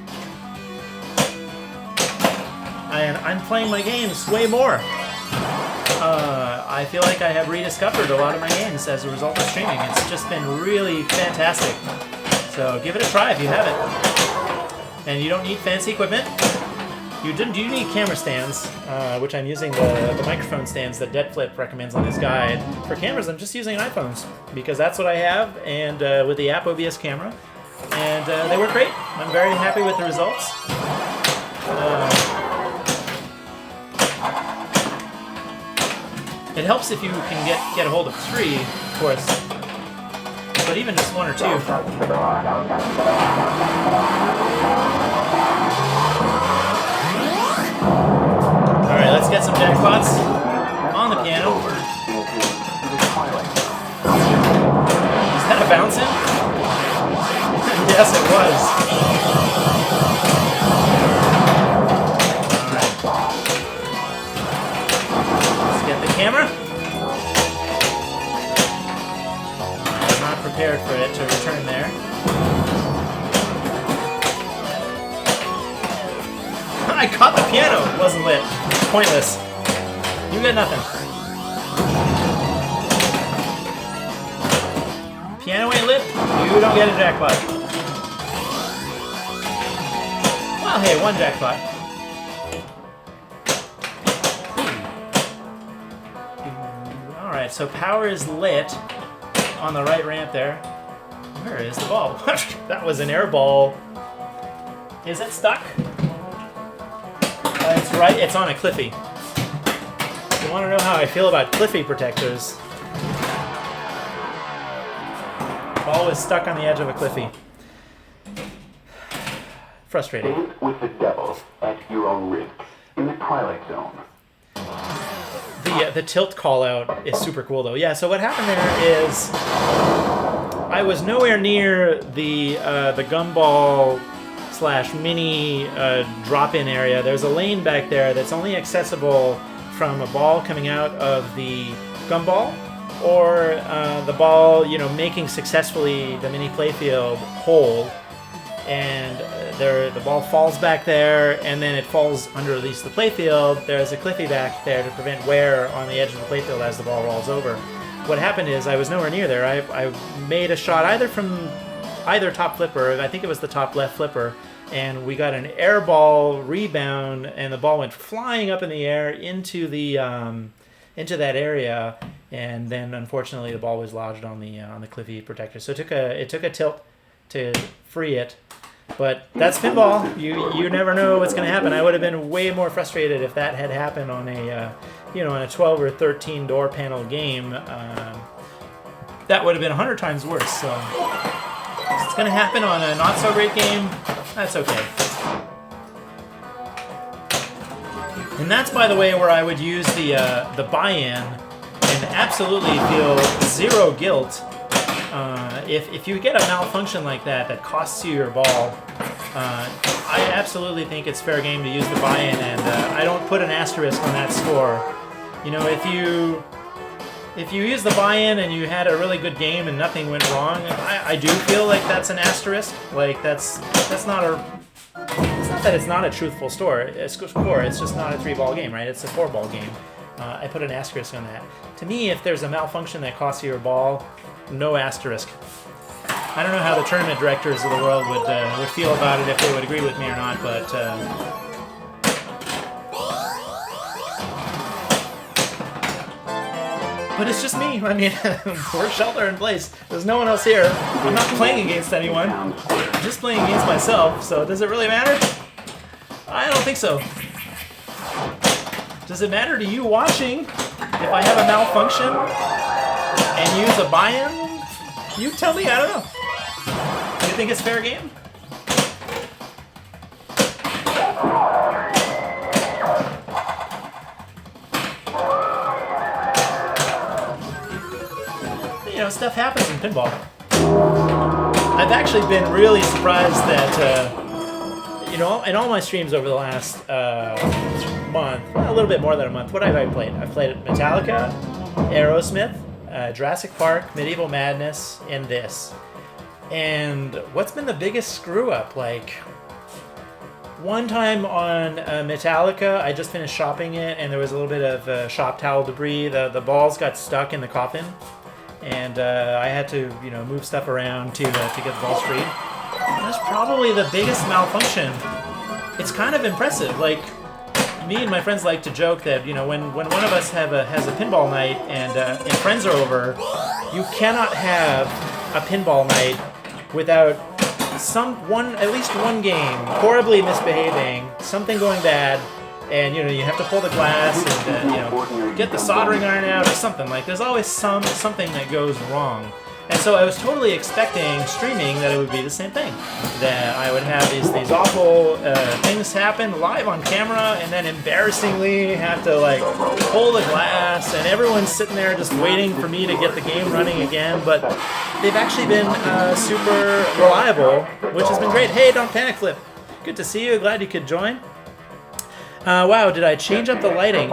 And I'm playing my games way more. I feel like I have rediscovered a lot of my games as a result of streaming. It's just been really fantastic. So give it a try if you haven't. And you don't need fancy equipment. You do need camera stands, which I'm using the microphone stands that DeadFlip recommends on his guide. For cameras, I'm just using iPhones because that's what I have, and with the app OBS camera. And they work great. I'm very happy with the results. It helps if you can get a hold of 3, of course, but even just 1 or 2. Alright, let's get some jackpots on the piano. Is that a bouncing? Yes, it was. Camera. I was not prepared for it to return there. I caught the piano. It wasn't lit. Pointless. You get nothing. Piano ain't lit. You don't get a jackpot. Well, hey, 1 jackpot. Alright, so power is lit on the right ramp there. Where is the ball? That was an air ball. Is it stuck? It's right, it's on a Cliffy. If you want to know how I feel about Cliffy protectors, the ball was stuck on the edge of a Cliffy. Frustrating. Dance with the devil at your own risk in the Twilight Zone. The tilt call out is super cool though. Yeah, so what happened there is I was nowhere near the gumball / mini drop-in area. There's a lane back there that's only accessible from a ball coming out of the gumball or the ball, making successfully the mini playfield whole. And the ball falls back there, and then it falls under at least the playfield. There's a Cliffy back there to prevent wear on the edge of the playfield as the ball rolls over. What happened is I was nowhere near there. I made a shot either from either top flipper, I think it was the top left flipper, and we got an air ball rebound, and the ball went flying up in the air into that area, and then unfortunately the ball was lodged on the Cliffy protector. So it took a tilt to free it. But that's pinball. You never know what's going to happen. I would have been way more frustrated if that had happened on a 12 or 13 door panel game. That would have been 100 times worse. So if it's going to happen on a not so great game, that's okay. And that's, by the way, where I would use the buy-in and absolutely feel zero guilt. If you get a malfunction like that costs you your ball, I absolutely think it's fair game to use the buy-in, and I don't put an asterisk on that score. If you use the buy-in and you had a really good game and nothing went wrong, I do feel like that's an asterisk. Like that's not a. It's not that it's not a truthful score. It's just not a 3-ball game, right? It's a 4-ball game. I put an asterisk on that. To me, if there's a malfunction that costs you your ball, no asterisk. I don't know how the tournament directors of the world would feel about it, if they would agree with me or not, but it's just me. I mean, we're shelter in place. There's no one else here. I'm not playing against anyone. I'm just playing against myself, so does it really matter? I don't think so. Does it matter to you watching if I have a malfunction and use a buy-in? You tell me, I don't know. Do you think it's fair game? know, stuff happens in pinball. I've actually been really surprised that, you know, in all my streams over the last month, well, a little bit more than a month, what have I played? I've played Metallica, Aerosmith, Jurassic Park, Medieval Madness, and this. And what's been the biggest screw up? Like, one time on Metallica, I just finished shopping it, and there was a little bit of shop towel debris. The balls got stuck in the coffin, and I had to, you know, move stuff around to get the balls free. And that's probably the biggest malfunction. It's kind of impressive. Like, me and my friends like to joke that, you know, when one of us has a pinball night and friends are over, you cannot have a pinball night without at least one game horribly misbehaving, something going bad, and you know you have to pull the glass and you know, get the soldering iron out or something. Like, there's always something that goes wrong. And so I was totally expecting streaming that it would be the same thing, that I would have these awful things happen live on camera, and then embarrassingly have to like pull the glass, and everyone's sitting there just waiting for me to get the game running again. But they've actually been super reliable, which has been great. Hey, don't panic, Flip. Good to see you. Glad you could join. Wow, did I change up the lighting?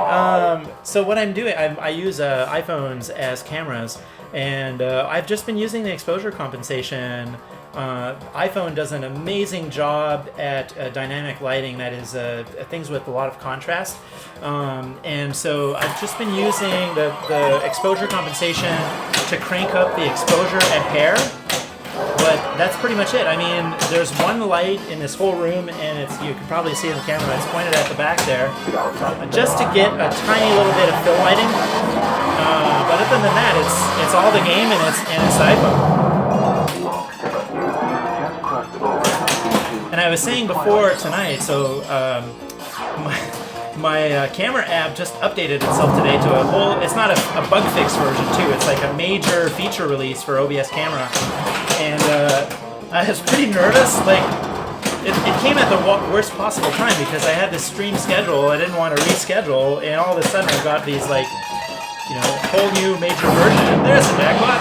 So what I'm doing, I use iPhones as cameras. And I've just been using the exposure compensation. iPhone does an amazing job at dynamic lighting, that is things with a lot of contrast. And so I've just been using the exposure compensation to crank up the exposure a hair. But that's pretty much it. I mean, there's one light in this whole room, and you can probably see in the camera, it's pointed at the back there, just to get a tiny little bit of fill lighting. But other than that, it's all the game, and it's iPhone. And I was saying before tonight, so my camera app just updated itself today to a whole, it's not a bug fix version too, it's like a major feature release for OBS camera. And I was pretty nervous, like, it came at the worst possible time because I had this stream schedule, I didn't want to reschedule, and all of a sudden I got these, like, you know, whole new major version. There's the jackpot!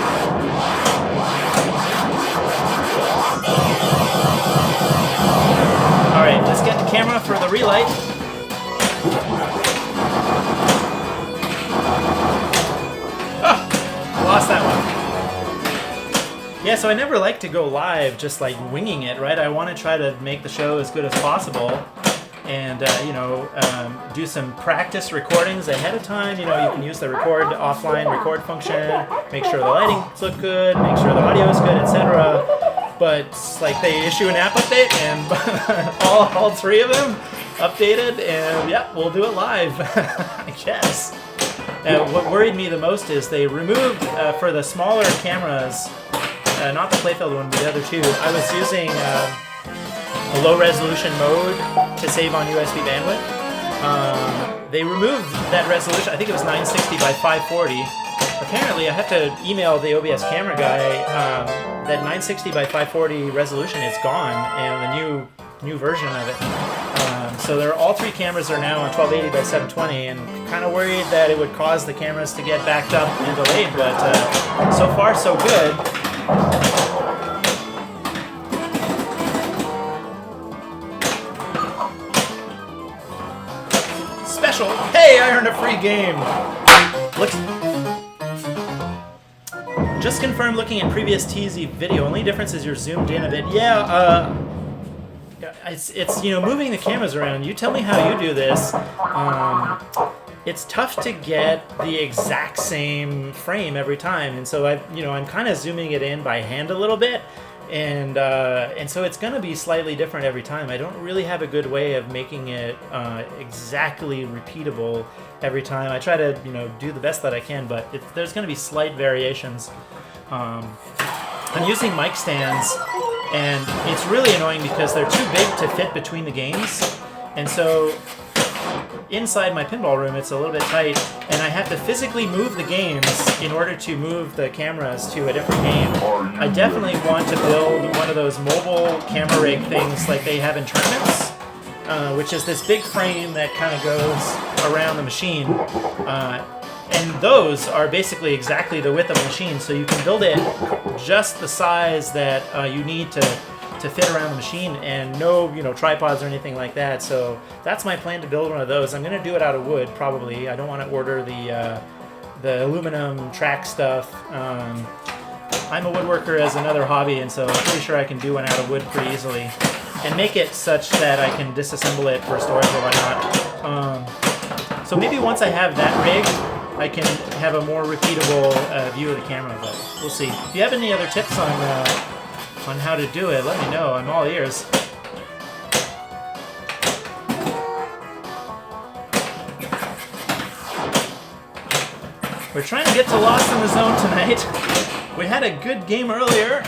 Alright, let's get the camera for the relight. Oh, lost that one. Yeah, so I never like to go live just like winging it, right? I want to try to make the show as good as possible, and you know, do some practice recordings ahead of time. You know, you can use the offline record function, make sure the lighting's look good, make sure the audio is good, etc. But like, they issue an app update, and all three of them updated, and yeah, we'll do it live, I guess. What worried me the most is they removed, for the smaller cameras, not the Playfield one, but the other two, I was using a low resolution mode to save on USB bandwidth. They removed that resolution, I think it was 960 by 540. Apparently I have to email the OBS camera guy, that 960 by 540 resolution is gone, and the new version of it. So all three cameras are now on 1280 by 720, and kind of worried that it would cause the cameras to get backed up and delayed, but so far so good. Special! Hey, I earned a free game! Just confirmed looking at previous TZ video. Only difference is you're zoomed in a bit. Yeah, it's you know, moving the cameras around. You tell me how you do this. It's tough to get the exact same frame every time, and so I'm kind of zooming it in by hand a little bit, and so it's going to be slightly different every time. I don't really have a good way of making it exactly repeatable every time. I try to do the best that I can, but there's going to be slight variations. I'm using mic stands, and it's really annoying because they're too big to fit between the games, and so inside my pinball room it's a little bit tight, and I have to physically move the games in order to move the cameras to a different game. I definitely want to build one of those mobile camera rig things like they have in tournaments, which is this big frame that kind of goes around the machine. And those are basically exactly the width of the machine, so you can build it just the size that you need to fit around the machine, and no, tripods or anything like that. So that's my plan to build one of those. I'm gonna do it out of wood, probably. I don't want to order the aluminum track stuff. I'm a woodworker as another hobby, and so I'm pretty sure I can do one out of wood pretty easily, and make it such that I can disassemble it for storage or whatnot. So maybe once I have that rig, I can have a more repeatable view of the camera, but we'll see. If you have any other tips on how to do it, let me know. I'm all ears. We're trying to get to Lost in the Zone tonight. We had a good game earlier.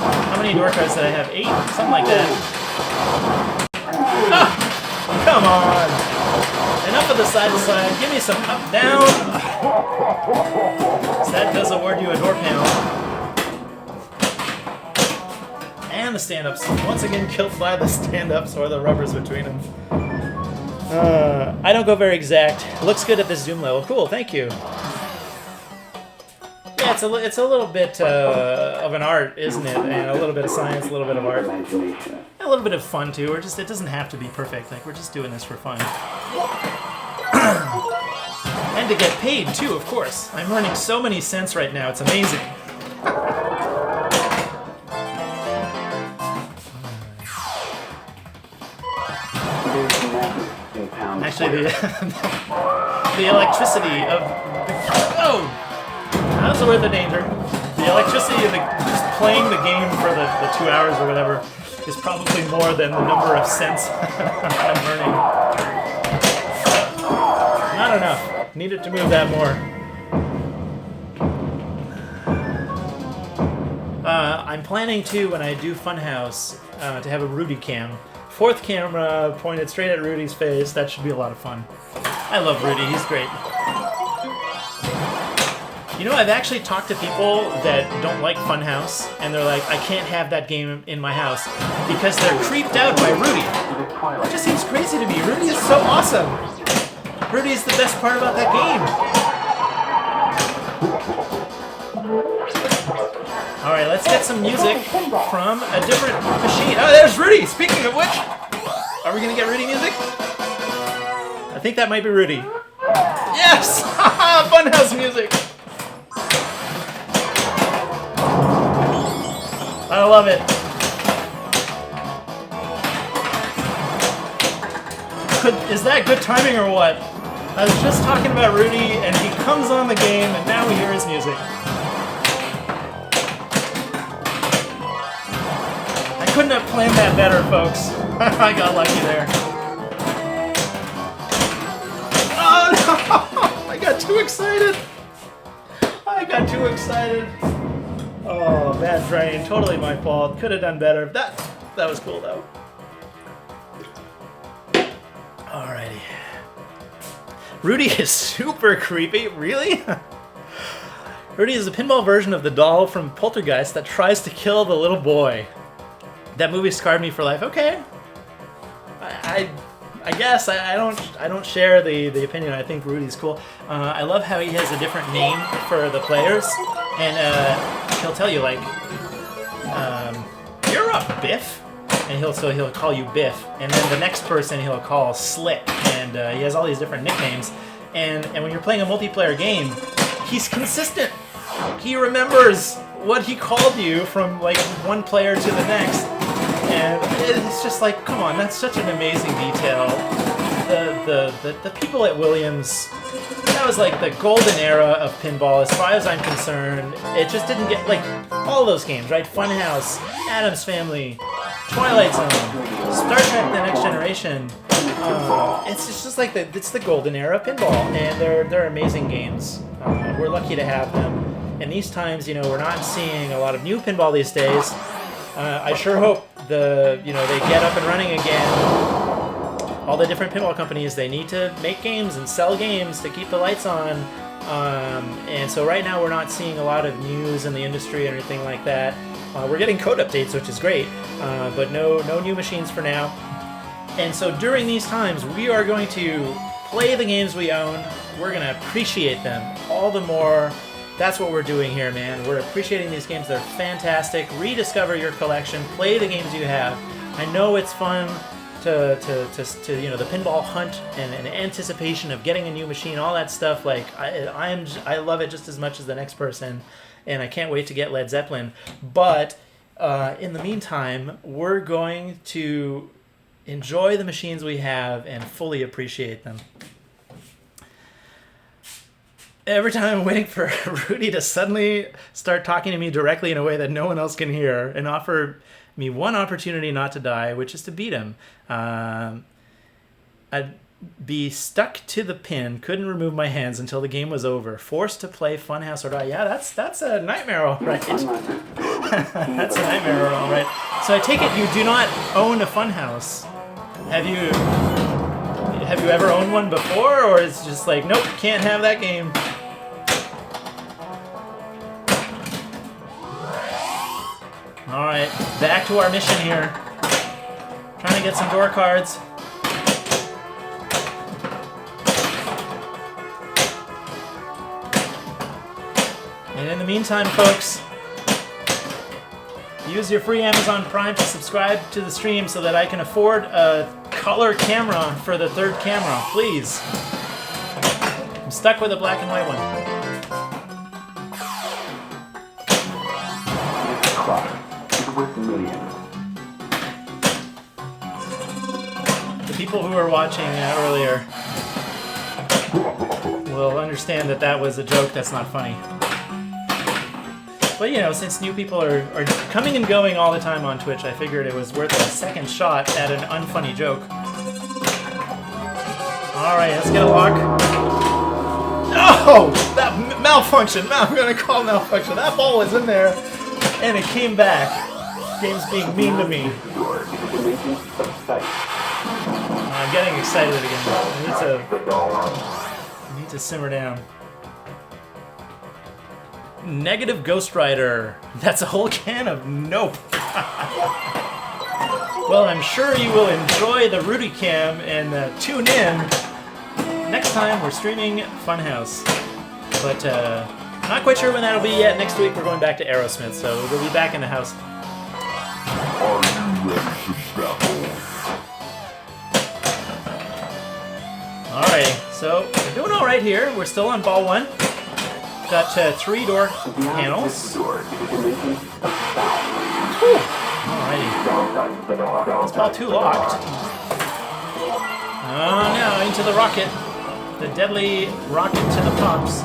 How many door cards did I have? 8? Something like that. Ah! Come on! Enough of the side to side. Give me some up down. So that does award you a door panel. And the stand-ups. Once again killed by the stand-ups or the rubbers between them. I don't go very exact. Looks good at this zoom level. Cool, thank you. Yeah, it's a little bit of an art, isn't it? And a little bit of science, a little bit of art. Imagination. A little bit of fun too. It doesn't have to be perfect. Like, we're just doing this for fun. And to get paid too, of course. I'm earning so many cents right now. It's amazing. Actually, the electricity of that's worth the danger. The electricity of just playing the game for the 2 hours or whatever is probably more than the number of cents I'm earning. Not enough. Needed to move that more. I'm planning to, when I do Funhouse, to have a Rudy cam. 4th camera pointed straight at Rudy's face. That should be a lot of fun. I love Rudy. He's great. I've actually talked to people that don't like Funhouse, and they're like, I can't have that game in my house because they're creeped out by Rudy. It just seems crazy to me. Rudy is so awesome. Rudy is the best part about that game. All right, let's get some music from a different machine. Oh, there's Rudy! Speaking of which, are we going to get Rudy music? I think that might be Rudy. Yes! Funhouse music! I love it. Is that good timing or what? I was just talking about Rudy, and he comes on the game, and now we hear his music. I couldn't have planned that better, folks. I got lucky there. Oh no! I got too excited. Oh, bad brain. Totally my fault. Could have done better. That was cool though. Alrighty. Rudy is super creepy. Really? Rudy is a pinball version of the doll from Poltergeist that tries to kill the little boy. That movie scarred me for life. Okay. I guess I don't share the opinion. I think Rudy's cool. I love how he has a different name for the players, and he'll tell you like, "You're up, Biff," and he'll call you Biff, and then the next person he'll call Slick, and he has all these different nicknames. And when you're playing a multiplayer game, he's consistent. He remembers what he called you from like one player to the next. And it's just like, come on, that's such an amazing detail. The people at Williams, that was like the golden era of pinball as far as I'm concerned. It just didn't get, like, all those games, right? Funhouse, Addams Family, Twilight Zone, Star Trek The Next Generation. It's just like, it's the golden era of pinball, and they're amazing games. We're lucky to have them. In these times, we're not seeing a lot of new pinball these days. I sure hope they get up and running again. All the different pinball companies, they need to make games and sell games to keep the lights on. And so right now we're not seeing a lot of news in the industry or anything like that. We're getting code updates, which is great, but no new machines for now. And so during these times, we are going to play the games we own. We're going to appreciate them all the more. That's what we're doing here, man. We're appreciating these games. They're fantastic. Rediscover your collection. Play the games you have. I know it's fun to the pinball hunt and anticipation of getting a new machine, all that stuff. Like I love it just as much as the next person, and I can't wait to get Led Zeppelin. But in the meantime, we're going to enjoy the machines we have and fully appreciate them. Every time I'm waiting for Rudy to suddenly start talking to me directly in a way that no one else can hear and offer me one opportunity not to die, which is to beat him. I'd be stuck to the pin, couldn't remove my hands until the game was over, forced to play Funhouse or die. Yeah, that's a nightmare, all right. That's a nightmare, all right. So I take it you do not own a Funhouse. Have you ever owned one before, or it's just like, nope, can't have that game? All right, back to our mission here. Trying to get some door cards. And in the meantime, folks, use your free Amazon Prime to subscribe to the stream so that I can afford a color camera for the third camera, please. I'm stuck with a black and white one. This clock is worth millions. The people who were watching earlier will understand that that was a joke that's not funny. But, you know, since new people are coming and going all the time on Twitch, I figured it was worth a second shot at an unfunny joke. Alright, let's get a lock. No! That malfunction! No, I'm gonna call malfunction. That ball was in there, and it came back. Game's being mean to me. I'm getting excited again. I need to simmer down. Negative Ghost Rider. That's a whole can of nope. Well, I'm sure you will enjoy the Rudy Cam and tune in next time we're streaming Funhouse. But not quite sure when that'll be yet. Next week we're going back to Aerosmith, so we'll be back in the house. Are you ready to battle? Alrighty, so we're doing all right here. We're still on ball one. Got 3 door panels. Alrighty. It's ball 2 locked. Oh no, into the rocket. The deadly rocket to the pumps.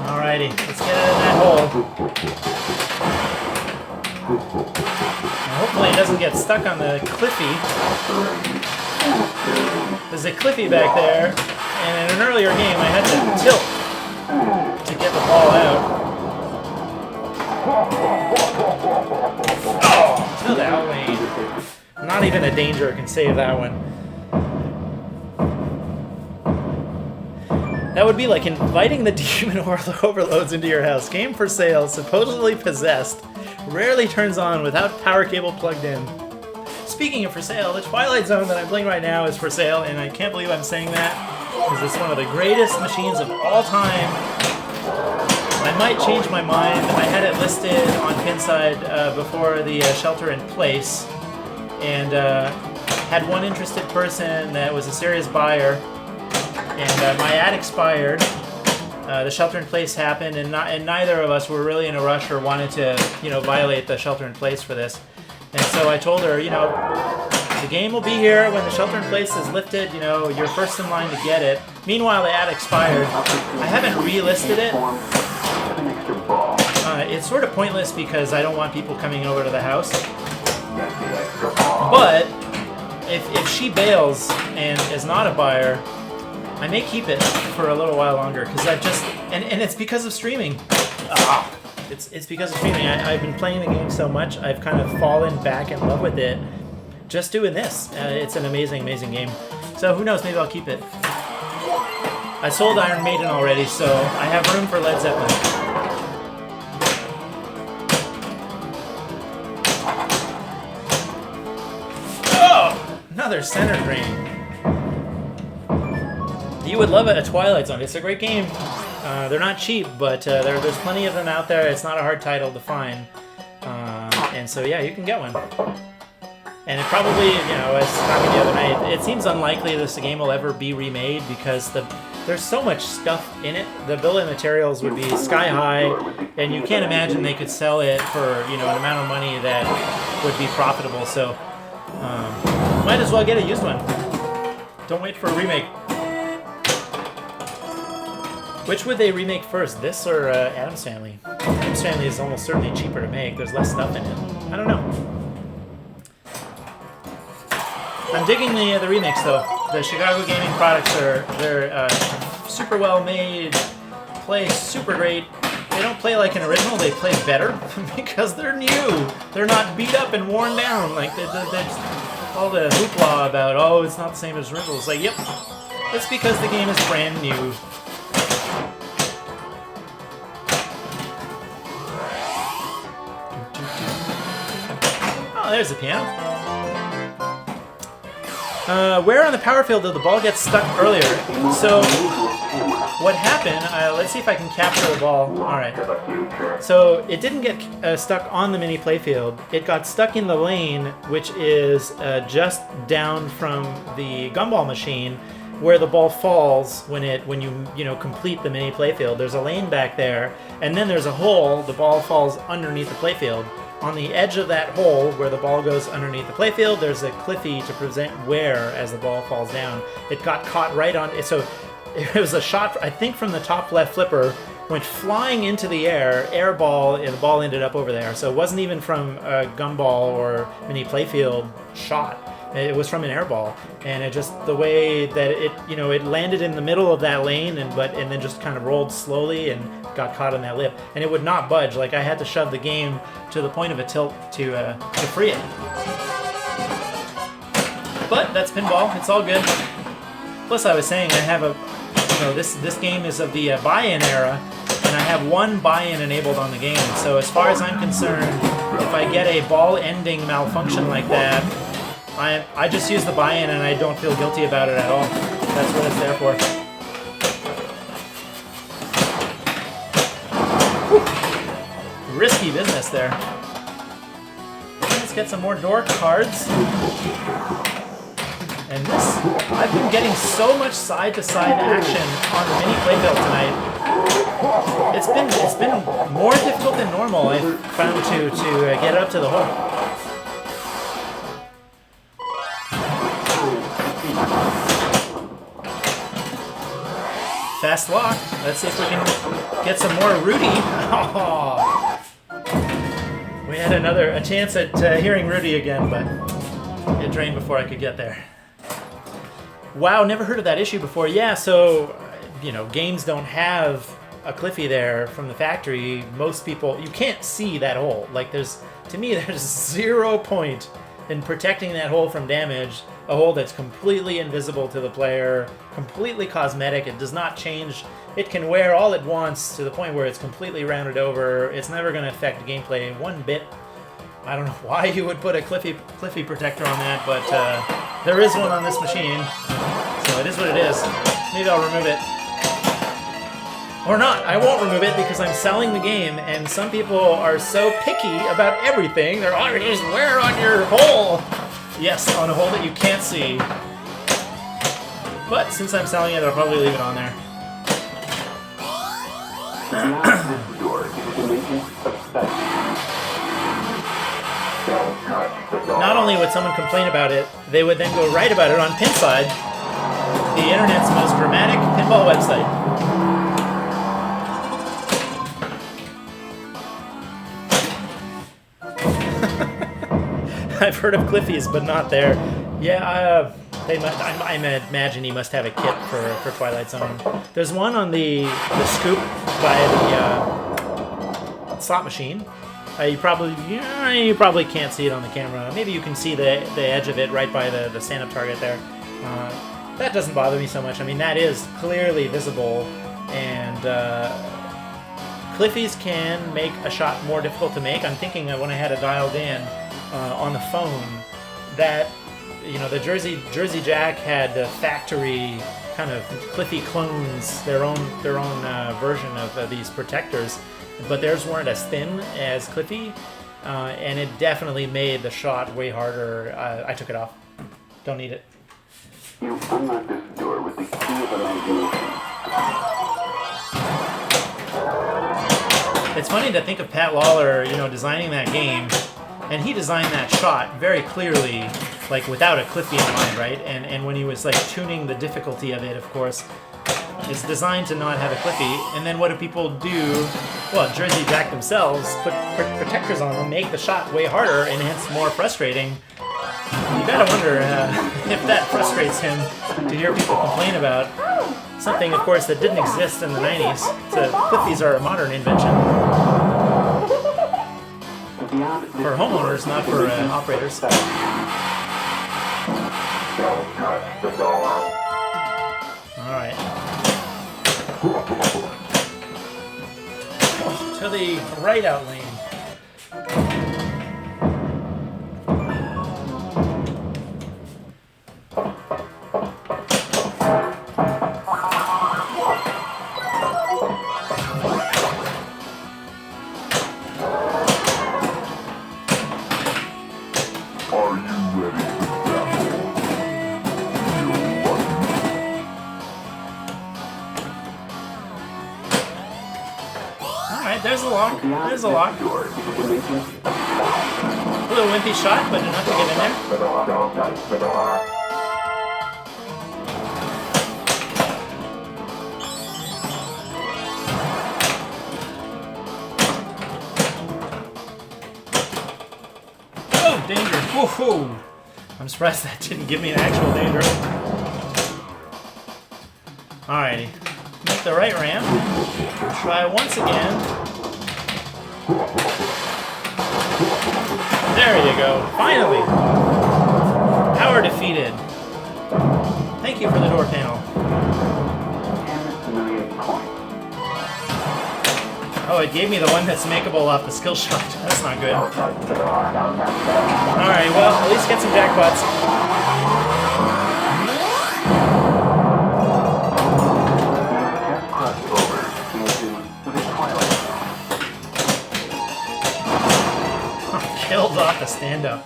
Alrighty, let's get it in that hole. And hopefully it doesn't get stuck on the cliffy. There's a cliffy back there, and in an earlier game I had to tilt to get the ball out. Oh, to that lane. Not even a danger can save that one. That would be like inviting the demon overloads into your house. Game for sale, supposedly possessed. Rarely turns on without power cable plugged in. Speaking of for sale, the Twilight Zone that I'm playing right now is for sale, and I can't believe I'm saying that, because it's one of the greatest machines of all time. I might change my mind. I had it listed on Pinside before the shelter in place, and had one interested person that was a serious buyer. And my ad expired. The shelter-in-place happened, and neither of us were really in a rush or wanted to, violate the shelter-in-place for this. And so I told her, the game will be here when the shelter-in-place is lifted. You're first in line to get it. Meanwhile, the ad expired. I haven't relisted it. It's sort of pointless because I don't want people coming over to the house. But if she bails and is not a buyer, I may keep it for a little while longer because I've just and it's because of streaming. It's because of streaming. I've been playing the game so much, I've kind of fallen back in love with it. Just doing this, it's an amazing, amazing game. So who knows? Maybe I'll keep it. I sold Iron Maiden already, so I have room for Led Zeppelin. Oh, another center drain. You would love it, a Twilight Zone. It's a great game. They're not cheap, but there's plenty of them out there. It's not a hard title to find. And so, yeah, you can get one. And it probably, you know, as talking the other night, it seems unlikely this game will ever be remade because there's so much stuff in it. The bill of materials would be sky high, and you can't imagine they could sell it for, you know, an amount of money that would be profitable. So, might as well get a used one. Don't wait for a remake. Which would they remake first, this or Addams Family? Addams Family is almost certainly cheaper to make. There's less stuff in it. I don't know. I'm digging the remakes though. The Chicago Gaming products they're super well made, play super great. They don't play like an original, they play better because they're new. They're not beat up and worn down like they're just all the hoopla about, oh, it's not the same as original. It's like, yep, that's because the game is brand new. Oh, there's the piano. Where on the power field did the ball get stuck earlier? So, what happened, let's see if I can capture the ball. Alright. So, it didn't get stuck on the mini playfield. It got stuck in the lane, which is just down from the gumball machine, where the ball falls when you complete the mini playfield. There's a lane back there, and then there's a hole. The ball falls underneath the playfield. On the edge of that hole where the ball goes underneath the playfield, there's a cliffy to prevent wear as the ball falls down. It got caught right on it, so it was a shot, I think, from the top left flipper, went flying into the air ball, and the ball ended up over there. So it wasn't even from a gumball or mini playfield shot. It was from an air ball, and it just the way that it landed in the middle of that lane, and then just kind of rolled slowly and got caught on that lip, and it would not budge. Like I had to shove the game to the point of a tilt to free it. But that's pinball. It's all good. Plus, I was saying I have this game is of the buy-in era, and I have one buy-in enabled on the game. So as far as I'm concerned, if I get a ball-ending malfunction like that, I just use the buy-in and I don't feel guilty about it at all. That's what it's there for. Whew. Risky business there. Let's get some more door cards. And this, I've been getting so much side-to-side action on the mini playfield tonight. It's been more difficult than normal, I've found, to get up to the hole. Fast lock. Let's see if we can get some more Rudy. Oh. We had a chance at hearing Rudy again, but it drained before I could get there. Wow, never heard of that issue before. Yeah, so, games don't have a cliffy there from the factory. Most people, you can't see that hole. Like, to me, there's 0 point in protecting that hole from damage. A hole that's completely invisible to the player, completely cosmetic. It does not change. It can wear all it wants to the point where it's completely rounded over. It's never going to affect gameplay one bit. I don't know why you would put a cliffy protector on that, but there is one on this machine, so it is what it is. Maybe I'll remove it. Or not. I won't remove it because I'm selling the game, and some people are so picky about everything. They're always just wear on your hole. Yes, on a hole that you can't see. But since I'm selling it, I'll probably leave it on there. Not only would someone complain about it, they would then go write about it on Pinside, the internet's most dramatic pinball website. I've heard of Cliffy's, but not there. Yeah, they must, I imagine he must have a kit for Twilight Zone. There's one on the scoop by the slot machine. You probably can't see it on the camera. Maybe you can see the edge of it right by the stand-up target there. That doesn't bother me so much. I mean, that is clearly visible, and Cliffy's can make a shot more difficult to make. I'm thinking that when I had it dialed in on the phone, that the Jersey Jack had the factory kind of Cliffy clones, their own version of these protectors, but theirs weren't as thin as Cliffy, and it definitely made the shot way harder. I took it off. Don't need it. You unlock this door with the key of imagination. It's funny to think of Pat Lawler, designing that game, and he designed that shot very clearly, like without a Cliffy in mind, right? And when he was like tuning the difficulty of it, of course, it's designed to not have a Cliffy. And then what do people do? Well, Jersey Jack themselves put protectors on them, make the shot way harder, and hence more frustrating. You gotta wonder if that frustrates him to hear people complain about something, of course, that didn't exist in the 90s. So Cliffies are a modern invention. For homeowners, not for operators. Alright. To the right out lane. There's a lock. There's a lock. A little wimpy shot, but enough to get in there. Oh, danger. Woohoo! I'm surprised that didn't give me an actual danger. Alrighty. Make the right ramp. Try once again. There you go. Finally. Power defeated. Thank you for the door panel. 10 million points. Oh, it gave me the one that's makeable off the skill shot. That's not good. Alright, well, at least get some jackpots. Killed off the stand-up.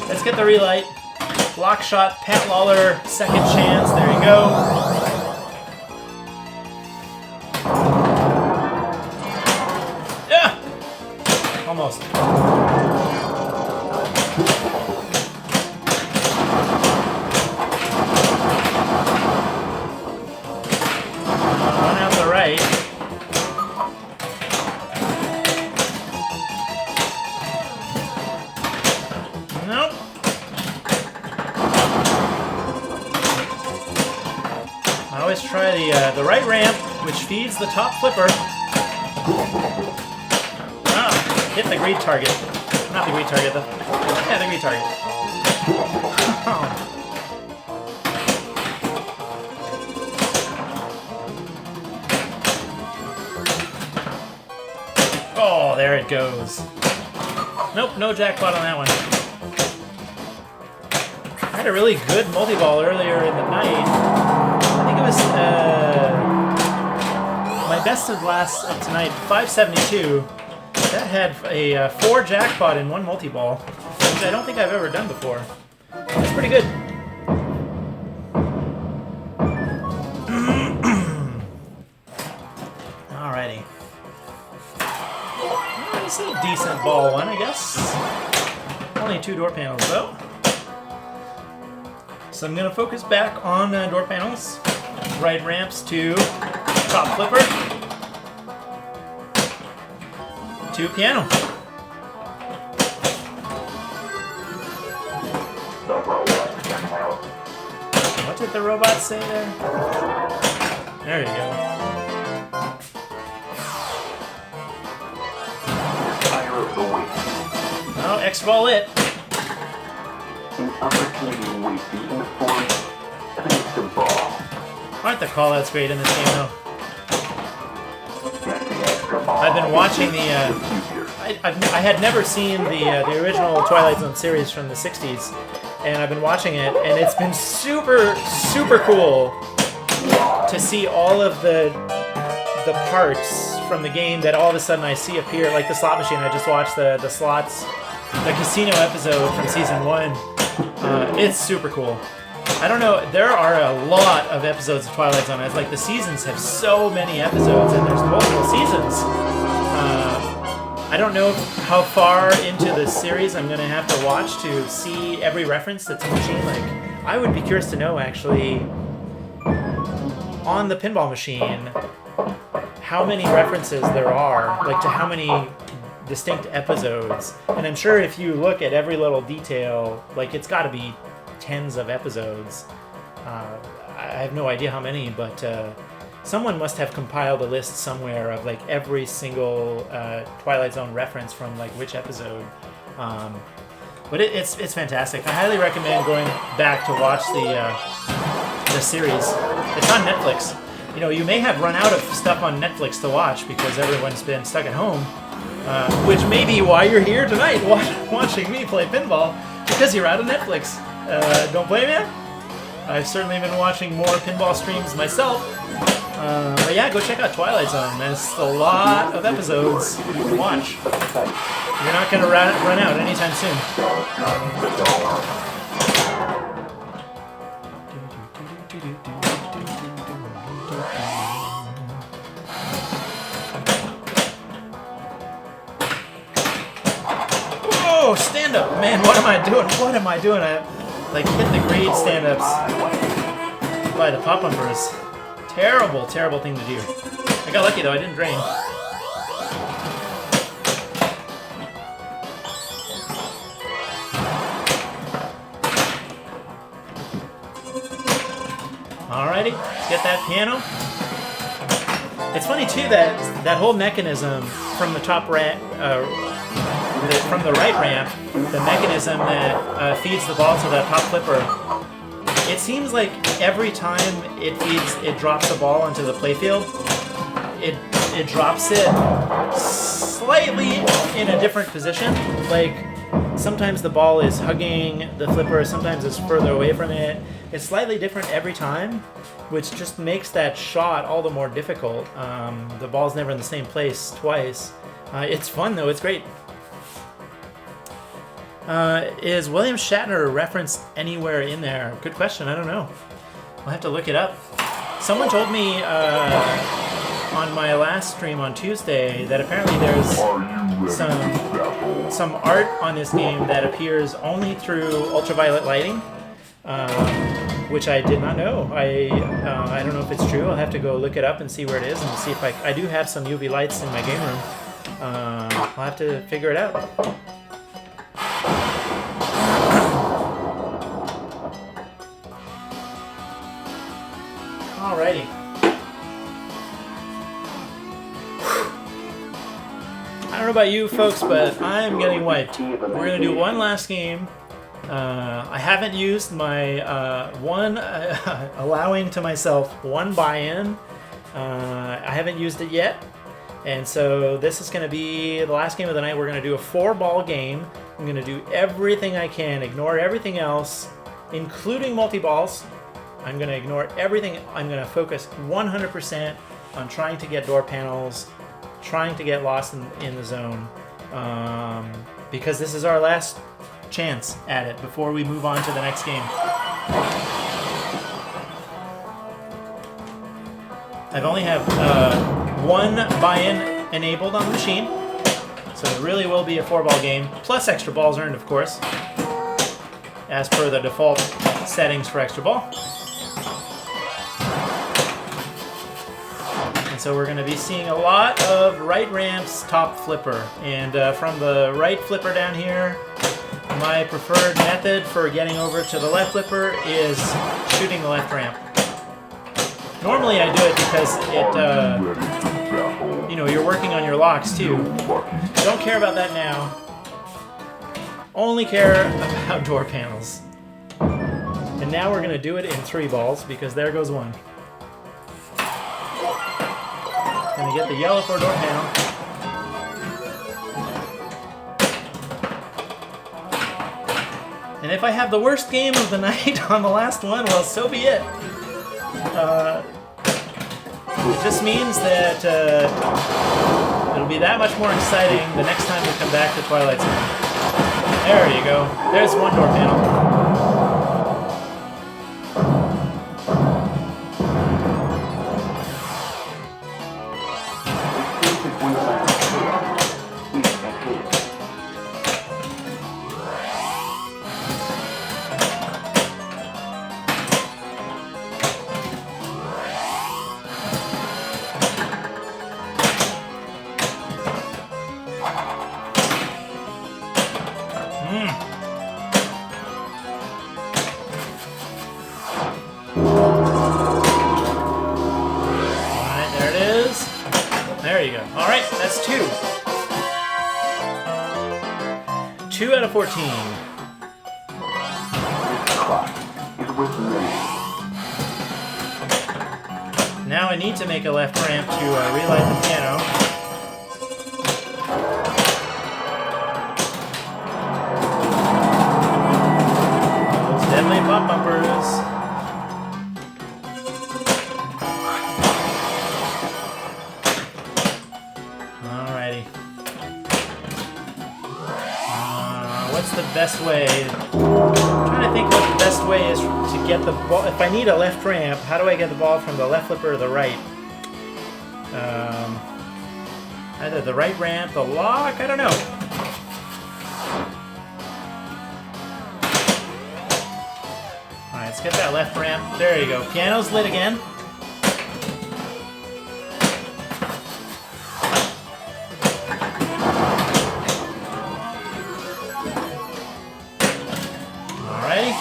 Let's get the relight. Block shot, Pat Lawler, second chance. There you go. Yeah! Almost. Run out the right. Nope. I always try the right ramp, which feeds the top flipper. Ah, hit the greed target. Not the greed target, though. Yeah, the greed target. Oh, there it goes. Nope, no jackpot on that one. I had a really good multi-ball earlier in the night. I think it was my best of last of tonight, 572. That had a 4 jackpot in one multi-ball, which I don't think I've ever done before. That's pretty good. Alrighty. It's a decent ball one, I guess. Only 2 door panels, though. So I'm going to focus back on door panels. Right ramps to top flipper. To piano. did the robot say there? There you go. Fire of the weight. Oh, extra ball lit. An upper Canadian weight being the form of an extra ball. Aren't the callouts great in this game though? Get the extra ball. I've been watching the. Future. I had never seen the original Twilight Zone series from the '60s, and I've been watching it, and it's been super cool to see all of the parts from the game that all of a sudden I see appear, like the slot machine. I just watched the slots, the casino episode from season 1. It's super cool. I don't know, there are a lot of episodes of Twilight Zone. It's like the seasons have so many episodes, and there's multiple seasons. I don't know how far into the series I'm going to have to watch to see every reference that's in the machine. Like, I would be curious to know, actually, on the pinball machine, how many references there are, like to how many distinct episodes. And I'm sure if you look at every little detail, like it's got to be tens of episodes. I have no idea how many, but someone must have compiled a list somewhere of like every single Twilight Zone reference from like which episode. But it's fantastic. I highly recommend going back to watch the series. It's on Netflix. You know, you may have run out of stuff on Netflix to watch because everyone's been stuck at home, which may be why you're here tonight watching me play pinball, because you're out of Netflix. Don't blame you. I've certainly been watching more pinball streams myself. But yeah, go check out Twilight Zone. There's a lot of episodes you can watch. You're not going to run out anytime soon. Whoa, stand up. Man, what am I doing? What am I doing? I like hit the grade stand-ups by the pop bumpers. Terrible thing to do. I got lucky though, I didn't drain. Alrighty, let's get that piano. It's funny too that whole mechanism from the top ramp, from the right ramp, the mechanism that feeds the ball to that top flipper. It seems like every time it drops the ball onto the playfield, it drops it slightly in a different position. Like sometimes the ball is hugging the flipper, sometimes it's further away from it. It's slightly different every time, which just makes that shot all the more difficult. The ball's never in the same place twice. It's fun though, it's great. Is William Shatner referenced anywhere in there? Good question, I don't know. I'll have to look it up. Someone told me on my last stream on Tuesday that apparently there's some art on this game that appears only through ultraviolet lighting, which I did not know. I don't know if it's true. I'll have to go look it up and see where it is and see if I do have some UV lights in my game room. I'll have to figure it out. Alrighty. I don't know about you folks, but I'm getting wiped. We're going to do one last game. I haven't used my allowing to myself one buy-in. I haven't used it yet. And so this is going to be the last game of the night. We're going to do a 4-ball game. I'm going to do everything I can, ignore everything else, including multi-balls. I'm going to ignore everything. I'm going to focus 100% on trying to get door panels, trying to get lost in the zone, because this is our last chance at it before we move on to the next game. I've only have one buy-in enabled on the machine, so it really will be a 4-ball game, plus extra balls earned, of course, as per the default settings for extra ball. So we're going to be seeing a lot of right ramps, top flipper. And from the right flipper down here, my preferred method for getting over to the left flipper is shooting the left ramp. Normally I do it because it, you know, you're working on your locks too. Don't care about that now. Only care about door panels. And now we're gonna do it in 3 balls because there goes one. Gonna get the yellow for a door panel. And if I have the worst game of the night on the last one, well, so be it. It just means that it'll be that much more exciting the next time we come back to Twilight Zone. There you go. There's one door panel. Alright, there it is. There you go. Alright, that's 2. 2 out of 14. Now I need to make a left ramp to relight the piano. Those deadly pop bumpers. Alrighty. What's the best way? I'm trying to think what the best way is to get the ball. If I need a left ramp, how do I get the ball from the left flipper or the right? Either the right ramp, the lock, I don't know. Alright, let's get that left ramp. There you go. Piano's lit again. Alrighty.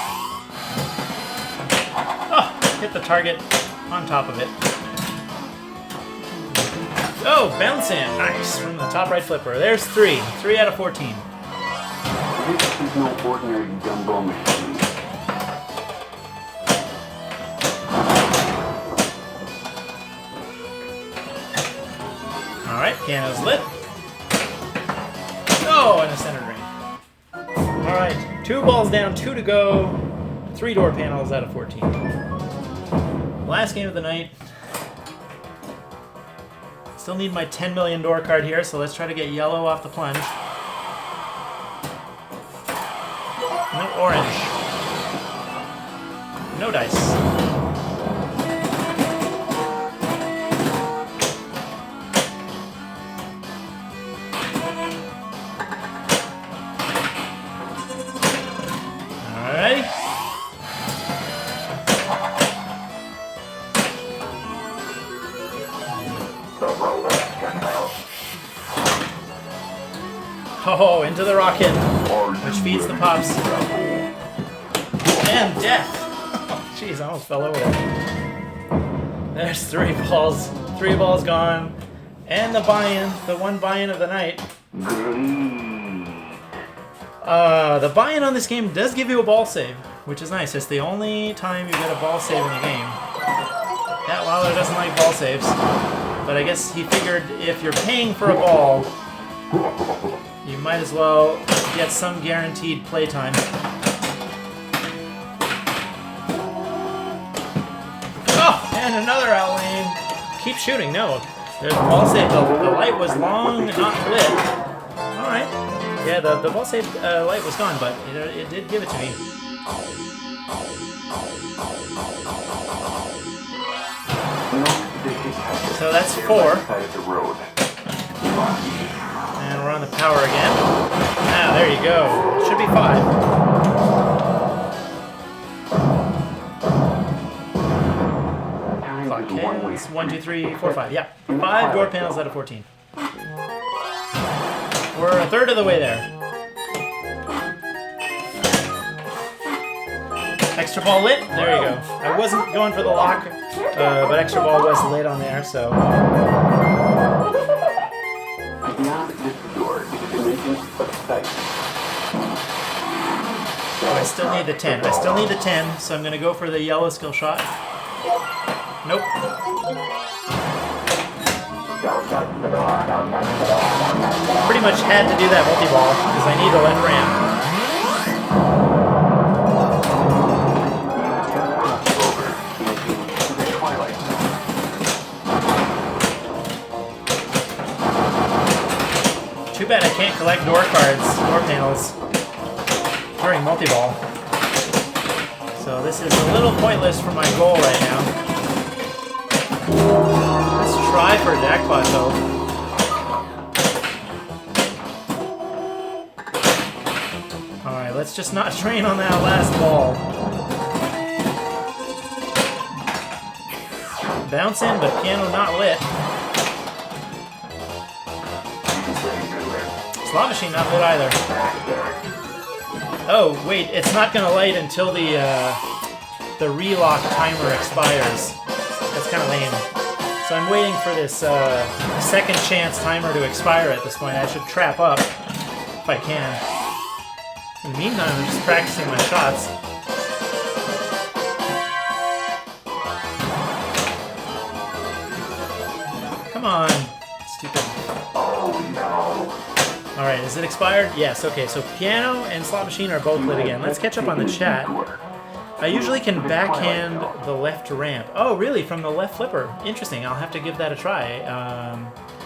Oh, hit the target on top of it. Oh, bouncing. Nice. From the top right flipper. There's 3. 3 out of 14. This is no ordinary gumball machine. Alright, piano's lit. Oh, and a center drain. Alright, 2 balls down, 2 to go. 3 door panels out of 14. Last game of the night. Still need my 10 million door card here, so let's try to get yellow off the plunge. No orange. No dice. Alrighty. Oh, into the rocket, which feeds the pops. And death! Jeez, I almost fell over. There's 3 balls. 3 balls gone. And the buy-in, the one buy-in of the night. The buy-in on this game does give you a ball save, which is nice. It's the only time you get a ball save in the game. Cat Wilder doesn't like ball saves, but I guess he figured if you're paying for a ball, you might as well get some guaranteed playtime. Oh, and another out lane. Keep shooting. No, there's a ball save. The light was long not lit. All right. Yeah, the ball save light was gone, but it did give it to me. So that's 4. And we're on the power again. Ah, there you go. Should be 5. Okay, it's 1, 2, 3, 4, 5. Yeah, 5 door panels out of 14. We're a third of the way there. Extra ball lit. There you go. I wasn't going for the lock, but extra ball was lit on there, so. Beyond this door is a dimension of sight. Oh, I still need the 10. I still need the 10, so I'm going to go for the yellow skill shot. Nope. Pretty much had to do that multi-ball because I need the left ramp. Twilight Zone. Too bad I can't collect door cards, door panels during multi-ball. So this is a little pointless for my goal right now. Let's try for a jackpot though. Alright, let's just not train on that last ball. Bounce in, but piano not lit. Slot machine not lit either. Oh, wait, it's not gonna light until the relock timer expires. That's kind of lame. So I'm waiting for this second chance timer to expire at this point. I should trap up if I can. In the meantime, I'm just practicing my shots. Come on, stupid. Alright, is it expired? Yes, okay, so piano and slot machine are both lit again. Let's catch up on the chat. I usually can backhand the left ramp. Oh, really? From the left flipper? Interesting, I'll have to give that a try.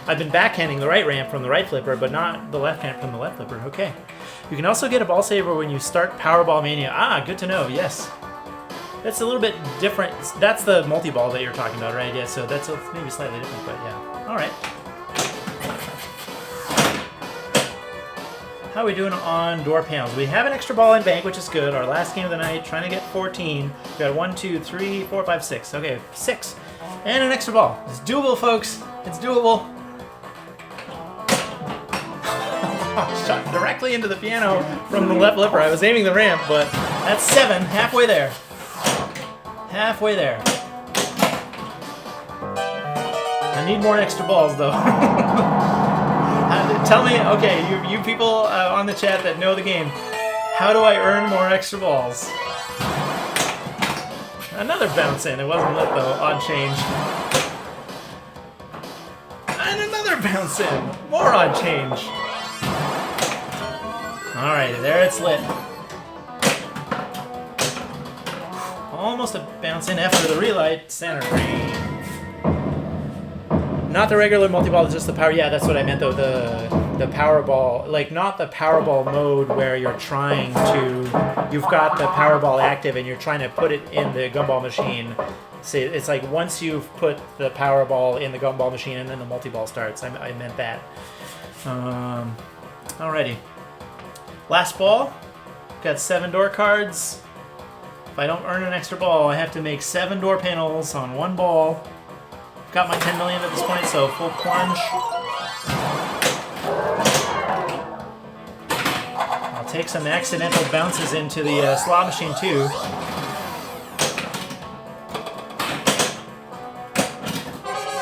I've been backhanding the right ramp from the right flipper, but not the left hand from the left flipper. Okay. You can also get a ball saver when you start Powerball Mania. Ah, good to know, yes. That's a little bit different. That's the multi-ball that you're talking about, right? Yeah, so that's maybe slightly different, but yeah. Alright. How are we doing on door panels? We have an extra ball in bank, which is good. Our last game of the night, trying to get 14. We got 1, 2, 3, 4, 5, 6. Okay, 6. And an extra ball. It's doable, folks. It's doable. Shot directly into the piano from the left flipper. I was aiming the ramp, but that's 7. Halfway there. Halfway there. I need more extra balls, though. Tell me, okay, you people on the chat that know the game, how do I earn more extra balls? Another bounce in. It wasn't lit, though. Odd change. And another bounce in. More odd change. Alright, there it's lit. Almost a bounce in after the relight. Center green. Not the regular multi-ball, just the power. Yeah, that's what I meant though. The Powerball, like not the Powerball mode where you're trying to. You've got the Powerball active and you're trying to put it in the gumball machine. So it's like once you've put the Powerball in the gumball machine and then the multi-ball starts. I meant that. Alrighty. Last ball. Got 7 door cards. If I don't earn an extra ball, I have to make 7 door panels on 1 ball. Got my 10 million at this point, so full plunge. I'll take some accidental bounces into the slot machine too.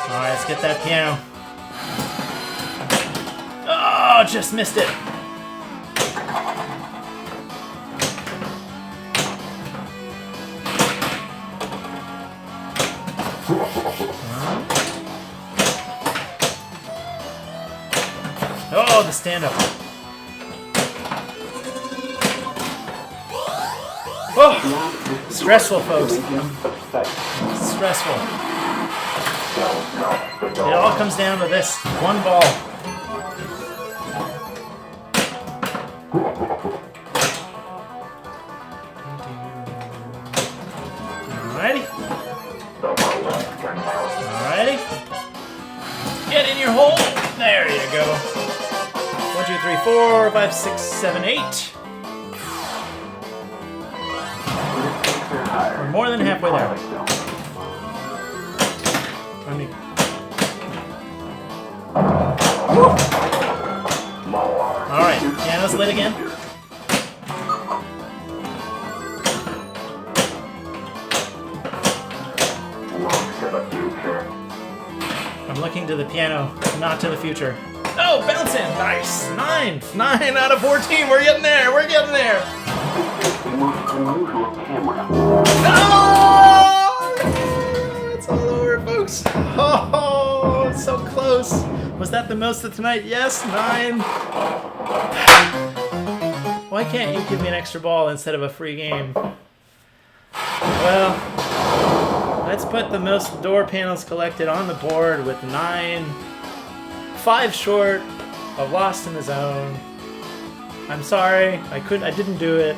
Alright, let's get that piano. Oh, just missed it. Oh, the stand-up. Oh! Stressful, folks. Stressful. It all comes down to this one ball. Alrighty. Alrighty. Get in your hole. There you go. 1, 2, 3, 4, 5, 6, 7, 8. We're more than halfway there. Alright, piano's lit again. I'm looking to the piano, not to the future. Oh, bouncing! Nice! 9! 9 out of 14! We're getting there! We're getting there! The most unusual camera. Oh! It's all over, folks. Oh, it's so close. Was that the most of tonight? Yes, 9. Why can't you give me an extra ball instead of a free game? Well, let's put the most door panels collected on the board with 9. 5 short of Lost in the Zone. I'm sorry, I didn't do it.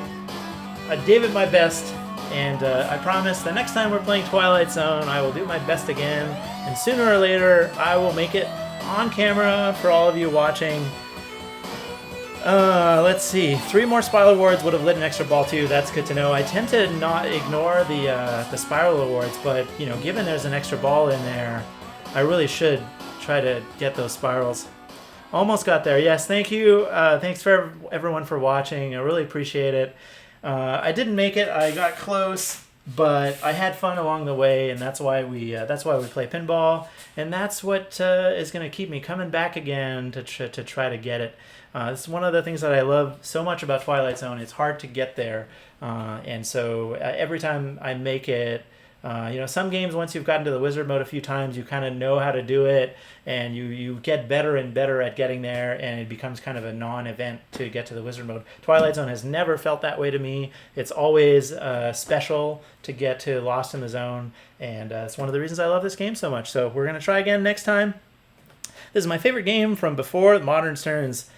I gave it my best, and I promise the next time we're playing Twilight Zone, I will do my best again, and sooner or later, I will make it on camera for all of you watching. Let's see. 3 more Spiral Awards would have lit an extra ball too. That's good to know. I tend to not ignore the Spiral Awards, but you know, given there's an extra ball in there, I really should try to get those spirals. Almost got there. Yes, thank you. Thanks for everyone for watching. I really appreciate it. I didn't make it. I got close, but I had fun along the way, and that's why we play pinball, and that's what is going to keep me coming back again to try to get it. It's one of the things that I love so much about Twilight Zone. It's hard to get there, and so every time I make it, you know, some games, once you've gotten to the wizard mode a few times, you kind of know how to do it, and you get better and better at getting there, and it becomes kind of a non-event to get to the wizard mode. Twilight Zone has never felt that way to me. It's always special to get to Lost in the Zone, and it's one of the reasons I love this game so much. So we're going to try again next time. This is my favorite game from before Modern Turns.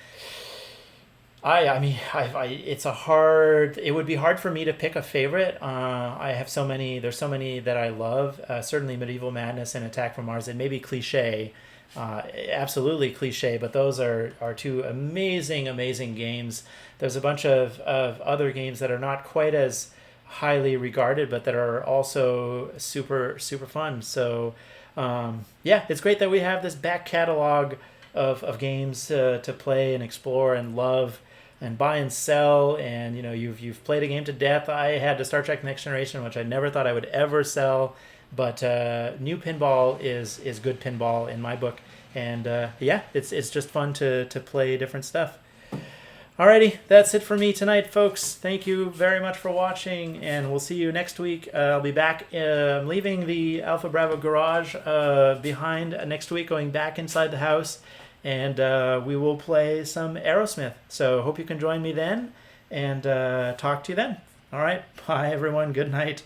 I mean, it's a hard. It would be hard for me to pick a favorite. I have so many. There's so many that I love. Certainly, Medieval Madness and Attack from Mars. It may be cliche, absolutely cliche, but those are 2 amazing games. There's a bunch of other games that are not quite as highly regarded, but that are also super fun. So, yeah, it's great that we have this back catalog of games to play and explore and love and buy and sell, and you know, you've played a game to death. I had to Star Trek Next Generation, which I never thought I would ever sell, but new pinball is good pinball in my book, and yeah, it's just fun to play different stuff. Alrighty, that's it for me tonight, folks. Thank you very much for watching, and we'll see you next week. I'll be back. I'm leaving the Alpha Bravo garage behind next week, going back inside the house, and we will play some Aerosmith. So hope you can join me then, and talk to you then. All right, bye everyone. Good night.